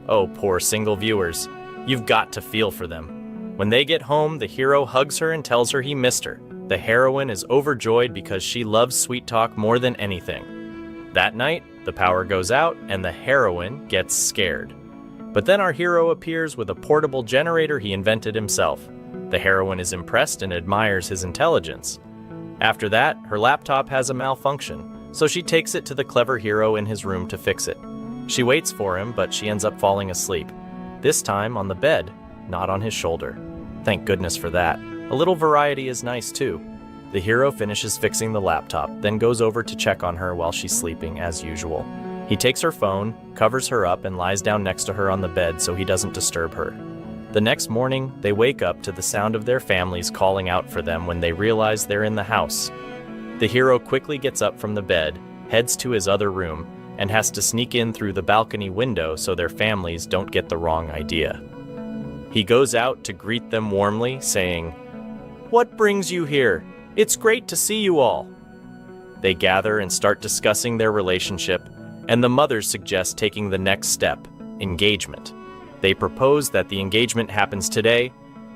Oh, poor single viewers. You've got to feel for them. When they get home, the hero hugs her and tells her he missed her. The heroine is overjoyed because she loves sweet talk more than anything. That night, the power goes out and the heroine gets scared. But then our hero appears with a portable generator he invented himself. The heroine is impressed and admires his intelligence. After that, her laptop has a malfunction, so she takes it to the clever hero in his room to fix it. She waits for him, but she ends up falling asleep. This time on the bed, not on his shoulder. Thank goodness for that. A little variety is nice too. The hero finishes fixing the laptop, then goes over to check on her while she's sleeping as usual. He takes her phone, covers her up, and lies down next to her on the bed so he doesn't disturb her. The next morning, they wake up to the sound of their families calling out for them when they realize they're in the house. The hero quickly gets up from the bed, heads to his other room, and has to sneak in through the balcony window so their families don't get the wrong idea. He goes out to greet them warmly, saying, "What brings you here? It's great to see you all." They gather and start discussing their relationship, and the mothers suggest taking the next step, engagement. They propose that the engagement happens today,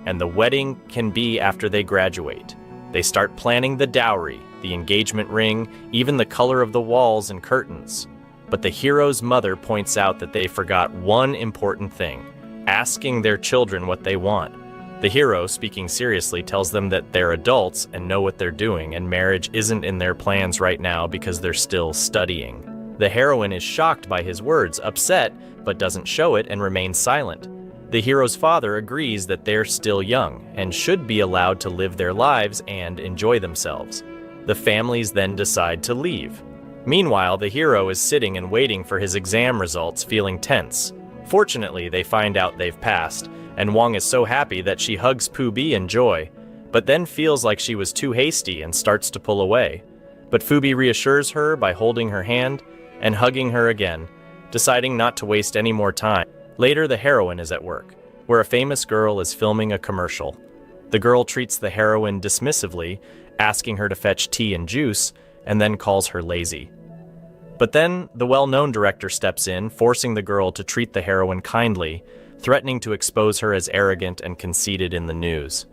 and the wedding can be after they graduate. They start planning the dowry, the engagement ring, even the color of the walls and curtains. But the hero's mother points out that they forgot one important thing: asking their children what they want. The hero, speaking seriously, tells them that they're adults and know what they're doing, and marriage isn't in their plans right now because they're still studying. The heroine is shocked by his words, upset, but doesn't show it and remains silent. The hero's father agrees that they're still young and should be allowed to live their lives and enjoy themselves. The families then decide to leave. Meanwhile, the hero is sitting and waiting for his exam results, feeling tense. Fortunately, they find out they've passed, and Wong is so happy that she hugs Pu Bi in joy, but then feels like she was too hasty and starts to pull away. But Fu Bi reassures her by holding her hand and hugging her again, deciding not to waste any more time. Later, the heroine is at work, where a famous girl is filming a commercial. The girl treats the heroine dismissively, asking her to fetch tea and juice, and then calls her lazy. But then, the well-known director steps in, forcing the girl to treat the heroine kindly, threatening to expose her as arrogant and conceited in the news.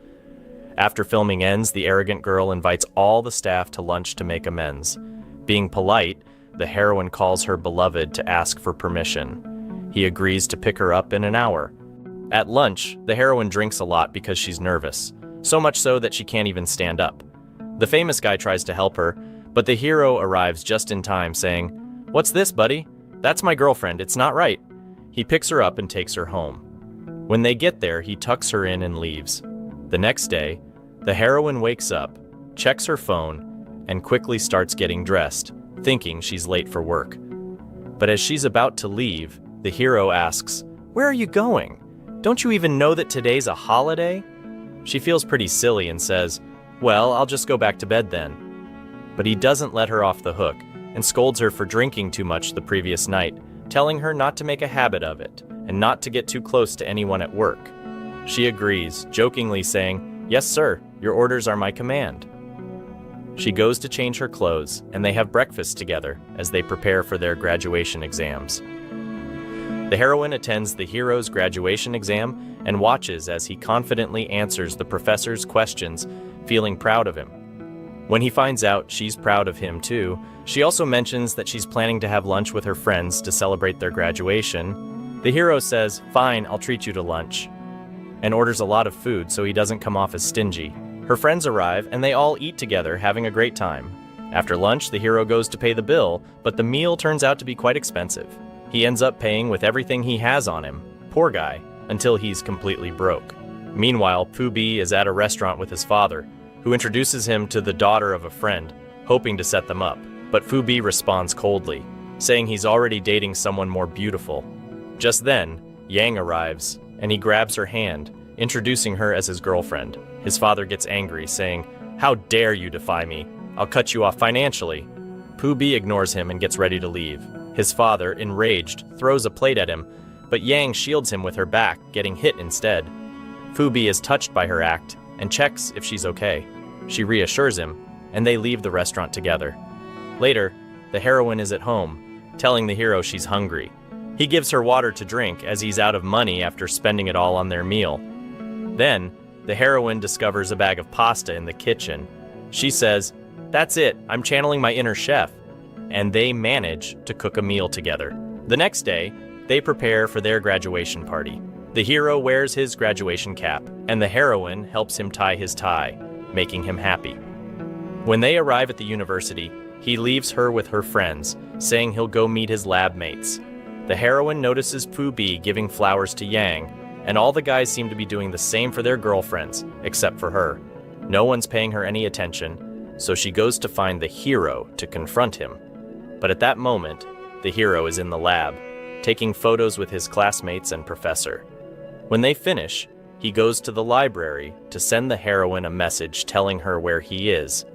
After filming ends, the arrogant girl invites all the staff to lunch to make amends. Being polite, the heroine calls her beloved to ask for permission. He agrees to pick her up in an hour. At lunch, the heroine drinks a lot because she's nervous, so much so that she can't even stand up. The famous guy tries to help her, but the hero arrives just in time, saying, "What's this, buddy? That's my girlfriend, it's not right." He picks her up and takes her home. When they get there, he tucks her in and leaves. The next day, the heroine wakes up, checks her phone, and quickly starts getting dressed, thinking she's late for work. But as she's about to leave, the hero asks, "Where are you going? Don't you even know that today's a holiday?" She feels pretty silly and says, "Well, I'll just go back to bed then." But he doesn't let her off the hook and scolds her for drinking too much the previous night, telling her not to make a habit of it and not to get too close to anyone at work. She agrees, jokingly saying, "Yes, sir, your orders are my command." She goes to change her clothes, and they have breakfast together as they prepare for their graduation exams. The heroine attends the hero's graduation exam and watches as he confidently answers the professor's questions, feeling proud of him. When he finds out she's proud of him too, she also mentions that she's planning to have lunch with her friends to celebrate their graduation. The hero says, "Fine, I'll treat you to lunch," and orders a lot of food so he doesn't come off as stingy. Her friends arrive and they all eat together, having a great time. After lunch, the hero goes to pay the bill, but the meal turns out to be quite expensive. He ends up paying with everything he has on him, poor guy, until he's completely broke. Meanwhile, Pu Bi is at a restaurant with his father, who introduces him to the daughter of a friend, hoping to set them up. But Fu Bi responds coldly, saying he's already dating someone more beautiful. Just then, Yang arrives, and he grabs her hand, introducing her as his girlfriend. His father gets angry, saying, "How dare you defy me? I'll cut you off financially." Pu Bi ignores him and gets ready to leave. His father, enraged, throws a plate at him, but Yang shields him with her back, getting hit instead. Fu Bi is touched by her act and checks if she's okay. She reassures him, and they leave the restaurant together. Later, the heroine is at home, telling the hero she's hungry. He gives her water to drink as he's out of money after spending it all on their meal. Then, the heroine discovers a bag of pasta in the kitchen. She says, "That's it, I'm channeling my inner chef," and they manage to cook a meal together. The next day, they prepare for their graduation party. The hero wears his graduation cap, and the heroine helps him tie his tie, making him happy. When they arrive at the university, he leaves her with her friends, saying he'll go meet his lab mates. The heroine notices Pu Bi giving flowers to Yang, and all the guys seem to be doing the same for their girlfriends, except for her. No one's paying her any attention, so she goes to find the hero to confront him. But at that moment, the hero is in the lab, taking photos with his classmates and professor. When they finish, he goes to the library to send the heroine a message telling her where he is.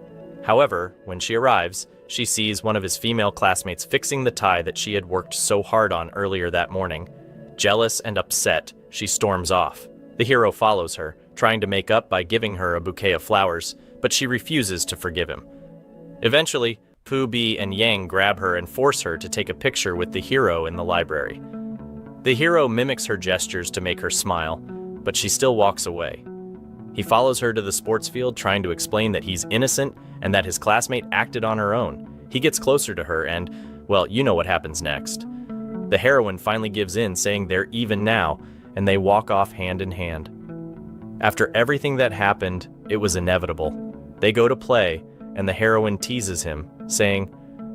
However, when she arrives, she sees one of his female classmates fixing the tie that she had worked so hard on earlier that morning. Jealous and upset, she storms off. The hero follows her, trying to make up by giving her a bouquet of flowers, but she refuses to forgive him. Eventually, Pu Bi and Yang grab her and force her to take a picture with the hero in the library. The hero mimics her gestures to make her smile, but she still walks away. He follows her to the sports field, trying to explain that he's innocent and that his classmate acted on her own. He gets closer to her and, well, you know what happens next. The heroine finally gives in, saying they're even now, and they walk off hand in hand. After everything that happened, it was inevitable. They go to play, and the heroine teases him, saying,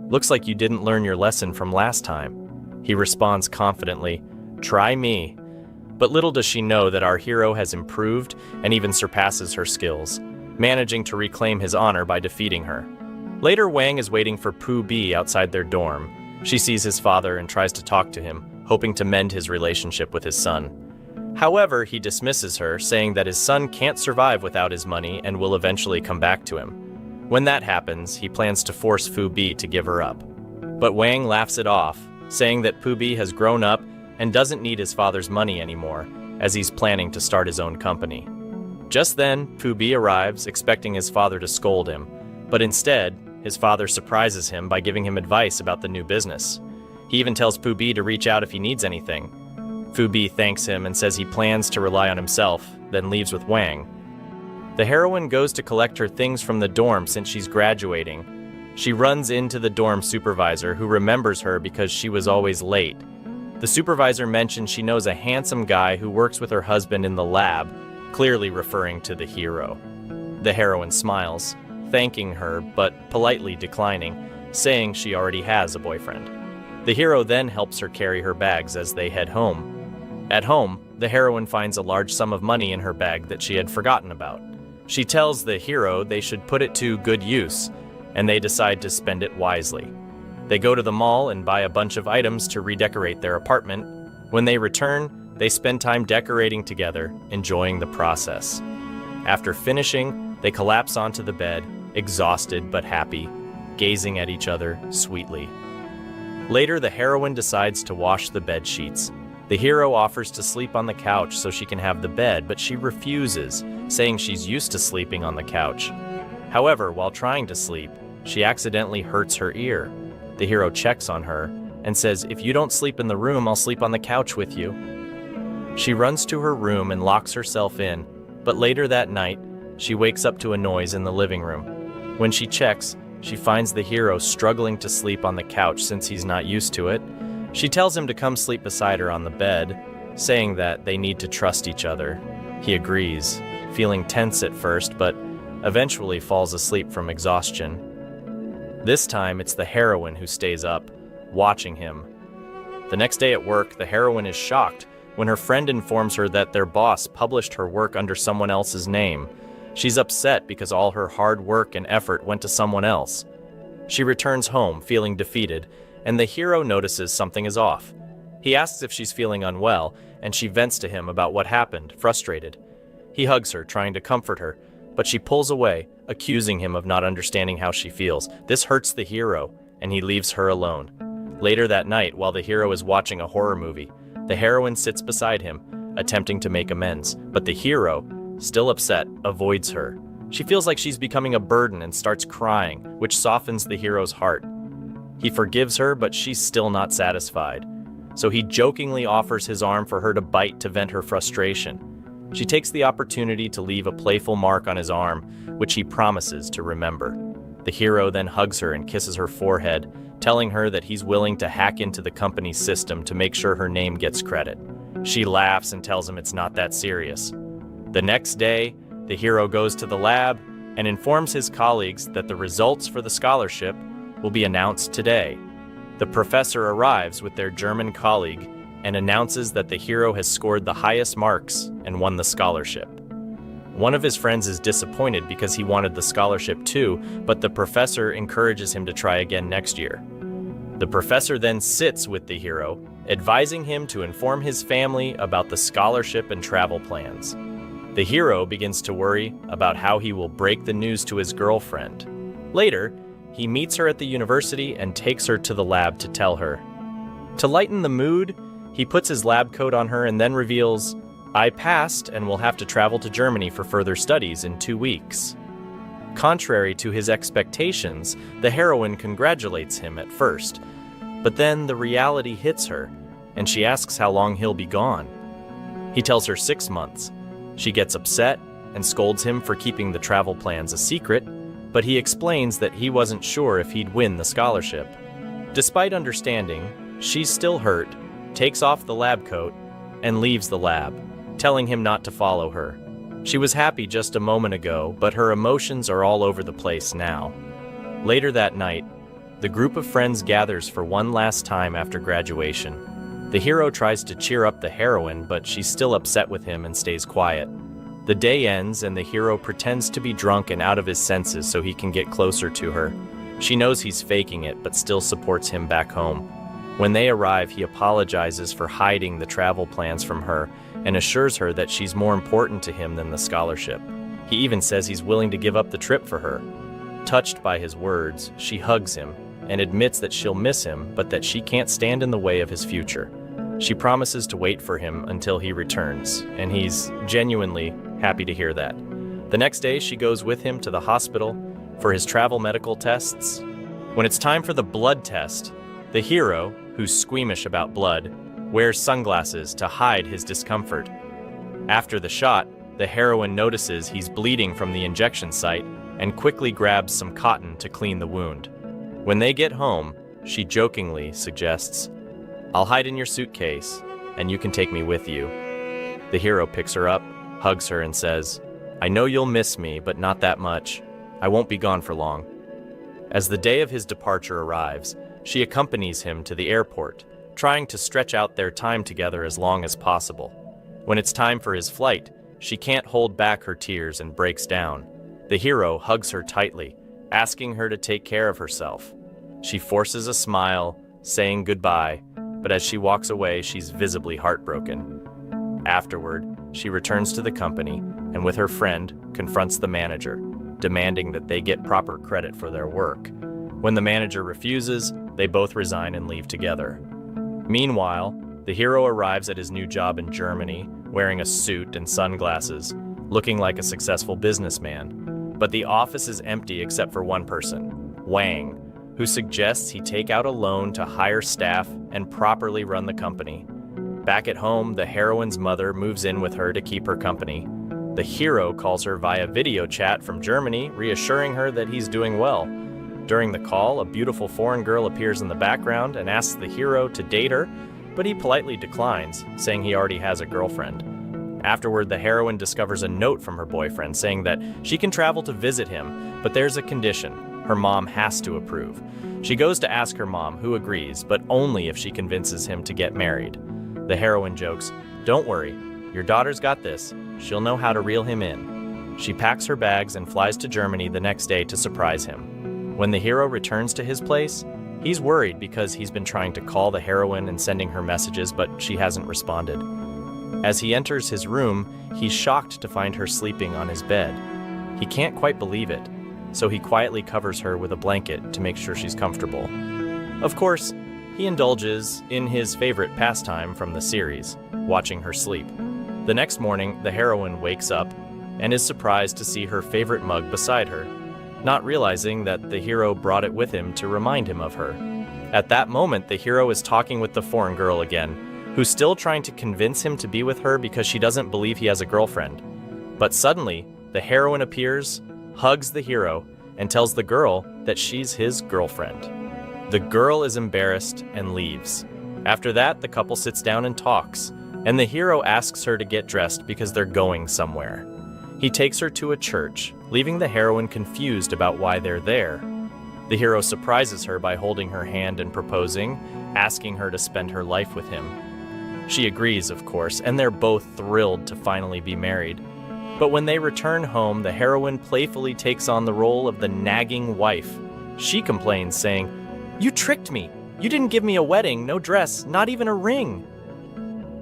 Looks like you didn't learn your lesson from last time. He responds confidently, "Try me." But little does she know that our hero has improved and even surpasses her skills, managing to reclaim his honor by defeating her. Later, Wang is waiting for Pooh B outside their dorm. She sees his father and tries to talk to him, hoping to mend his relationship with his son. However, he dismisses her, saying that his son can't survive without his money and will eventually come back to him. When that happens, he plans to force Pooh B to give her up. But Wang laughs it off, saying that Pooh B has grown up and doesn't need his father's money anymore, as he's planning to start his own company. Just then, Pooh B arrives, expecting his father to scold him, but instead, his father surprises him by giving him advice about the new business. He even tells Pooh B to reach out if he needs anything. Pooh B thanks him and says he plans to rely on himself, then leaves with Wang. The heroine goes to collect her things from the dorm since she's graduating. She runs into the dorm supervisor, who remembers her because she was always late. The supervisor mentions she knows a handsome guy who works with her husband in the lab, clearly referring to the hero. The heroine smiles, thanking her but politely declining, saying she already has a boyfriend. The hero then helps her carry her bags as they head home. At home, the heroine finds a large sum of money in her bag that she had forgotten about. She tells the hero they should put it to good use, and they decide to spend it wisely. They go to the mall and buy a bunch of items to redecorate their apartment. When they return, they spend time decorating together, enjoying the process. After finishing, they collapse onto the bed, exhausted but happy, gazing at each other sweetly. Later, the heroine decides to wash the bed sheets. The hero offers to sleep on the couch so she can have the bed, but she refuses, saying she's used to sleeping on the couch. However, while trying to sleep, she accidentally hurts her ear. The hero checks on her and says, "If you don't sleep in the room, I'll sleep on the couch with you." She runs to her room and locks herself in, but later that night, she wakes up to a noise in the living room. When she checks, she finds the hero struggling to sleep on the couch since he's not used to it. She tells him to come sleep beside her on the bed, saying that they need to trust each other. He agrees, feeling tense at first, but eventually falls asleep from exhaustion. This time, it's the heroine who stays up, watching him. The next day at work, the heroine is shocked when her friend informs her that their boss published her work under someone else's name. She's upset because all her hard work and effort went to someone else. She returns home feeling defeated, and the hero notices something is off. He asks if she's feeling unwell, and she vents to him about what happened, frustrated. He hugs her, trying to comfort her, but she pulls away, accusing him of not understanding how she feels. This hurts the hero, and he leaves her alone. Later that night, while the hero is watching a horror movie, the heroine sits beside him, attempting to make amends, but the hero, still upset, avoids her. She feels like she's becoming a burden and starts crying, which softens the hero's heart. He forgives her, but she's still not satisfied. So he jokingly offers his arm for her to bite to vent her frustration. She takes the opportunity to leave a playful mark on his arm, which he promises to remember. The hero then hugs her and kisses her forehead, telling her that he's willing to hack into the company's system to make sure her name gets credit. She laughs and tells him it's not that serious. The next day, the hero goes to the lab and informs his colleagues that the results for the scholarship will be announced today. The professor arrives with their German colleague and announces that the hero has scored the highest marks and won the scholarship. One of his friends is disappointed because he wanted the scholarship too, but the professor encourages him to try again next year. The professor then sits with the hero, advising him to inform his family about the scholarship and travel plans. The hero begins to worry about how he will break the news to his girlfriend. Later, he meets her at the university and takes her to the lab to tell her. To lighten the mood, he puts his lab coat on her and then reveals, "I passed and will have to travel to Germany for further studies in 2 weeks." Contrary to his expectations, the heroine congratulates him at first, but then the reality hits her, and she asks how long he'll be gone. He tells her 6 months. She gets upset and scolds him for keeping the travel plans a secret, but he explains that he wasn't sure if he'd win the scholarship. Despite understanding, she's still hurt, takes off the lab coat, and leaves the lab, telling him not to follow her. She was happy just a moment ago, but her emotions are all over the place now. Later that night, the group of friends gathers for one last time after graduation. The hero tries to cheer up the heroine, but she's still upset with him and stays quiet. The day ends and the hero pretends to be drunk and out of his senses so he can get closer to her. She knows he's faking it, but still supports him back home. When they arrive, he apologizes for hiding the travel plans from her and assures her that she's more important to him than the scholarship. He even says he's willing to give up the trip for her. Touched by his words, she hugs him and admits that she'll miss him, but that she can't stand in the way of his future. She promises to wait for him until he returns, and he's genuinely happy to hear that. The next day, she goes with him to the hospital for his travel medical tests. When it's time for the blood test, the hero, who's squeamish about blood, wears sunglasses to hide his discomfort. After the shot, the heroine notices he's bleeding from the injection site and quickly grabs some cotton to clean the wound. When they get home, she jokingly suggests, "I'll hide in your suitcase, and you can take me with you." The hero picks her up, hugs her, and says, "I know you'll miss me, but not that much. I won't be gone for long." As the day of his departure arrives, she accompanies him to the airport, trying to stretch out their time together as long as possible. When it's time for his flight, she can't hold back her tears and breaks down. The hero hugs her tightly, asking her to take care of herself. She forces a smile, saying goodbye, but as she walks away, she's visibly heartbroken. Afterward, she returns to the company and with her friend confronts the manager, demanding that they get proper credit for their work. When the manager refuses, they both resign and leave together. Meanwhile, the hero arrives at his new job in Germany, wearing a suit and sunglasses, looking like a successful businessman. But the office is empty except for one person, Wang, who suggests he take out a loan to hire staff and properly run the company. Back at home, the heroine's mother moves in with her to keep her company. The hero calls her via video chat from Germany, reassuring her that he's doing well. During the call, a beautiful foreign girl appears in the background and asks the hero to date her, but he politely declines, saying he already has a girlfriend. Afterward, the heroine discovers a note from her boyfriend saying that she can travel to visit him, but there's a condition. Her mom has to approve. She goes to ask her mom, who agrees, but only if she convinces him to get married. The heroine jokes, "Don't worry, your daughter's got this. She'll know how to reel him in." She packs her bags and flies to Germany the next day to surprise him. When the hero returns to his place, he's worried because he's been trying to call the heroine and sending her messages, but she hasn't responded. As he enters his room, he's shocked to find her sleeping on his bed. He can't quite believe it, so he quietly covers her with a blanket to make sure she's comfortable. Of course, he indulges in his favorite pastime from the series, watching her sleep. The next morning, the heroine wakes up and is surprised to see her favorite mug beside her, not realizing that the hero brought it with him to remind him of her. At that moment, the hero is talking with the foreign girl again, who's still trying to convince him to be with her because she doesn't believe he has a girlfriend. But suddenly, the heroine appears, hugs the hero, and tells the girl that she's his girlfriend. The girl is embarrassed and leaves. After that, the couple sits down and talks, and the hero asks her to get dressed because they're going somewhere. He takes her to a church, leaving the heroine confused about why they're there. The hero surprises her by holding her hand and proposing, asking her to spend her life with him. She agrees, of course, and they're both thrilled to finally be married. But when they return home, the heroine playfully takes on the role of the nagging wife. She complains, saying, "You tricked me! You didn't give me a wedding, no dress, not even a ring!"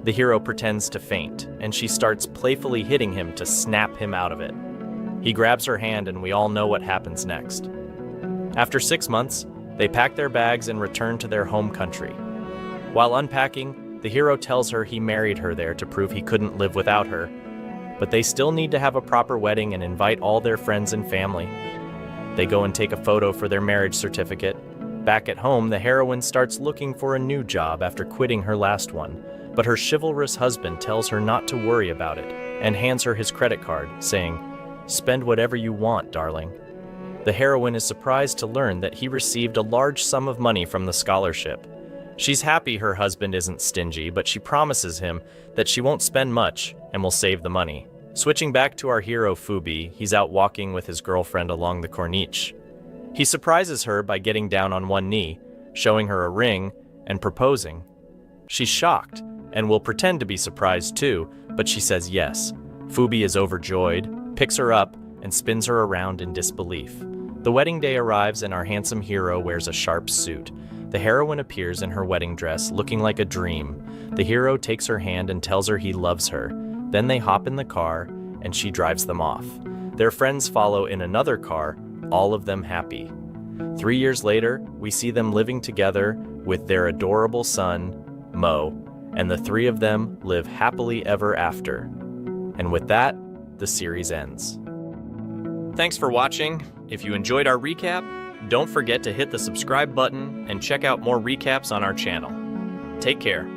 The hero pretends to faint, and she starts playfully hitting him to snap him out of it. He grabs her hand, and we all know what happens next. After 6 months, they pack their bags and return to their home country. While unpacking, the hero tells her he married her there to prove he couldn't live without her, but they still need to have a proper wedding and invite all their friends and family. They go and take a photo for their marriage certificate. Back at home, the heroine starts looking for a new job after quitting her last one, but her chivalrous husband tells her not to worry about it and hands her his credit card, saying, "Spend whatever you want, darling." The heroine is surprised to learn that he received a large sum of money from the scholarship. She's happy her husband isn't stingy, but she promises him that she won't spend much and will save the money. Switching back to our hero Fubi, he's out walking with his girlfriend along the Corniche. He surprises her by getting down on one knee, showing her a ring, and proposing. She's shocked and will pretend to be surprised too, but she says yes. Phoebe is overjoyed, picks her up, and spins her around in disbelief. The wedding day arrives and our handsome hero wears a sharp suit. The heroine appears in her wedding dress, looking like a dream. The hero takes her hand and tells her he loves her. Then they hop in the car, and she drives them off. Their friends follow in another car, all of them happy. 3 years later, we see them living together with their adorable son, Mo, and the three of them live happily ever after. And with that, the series ends. Thanks for watching. If you enjoyed our recap, don't forget to hit the subscribe button and check out more recaps on our channel. Take care.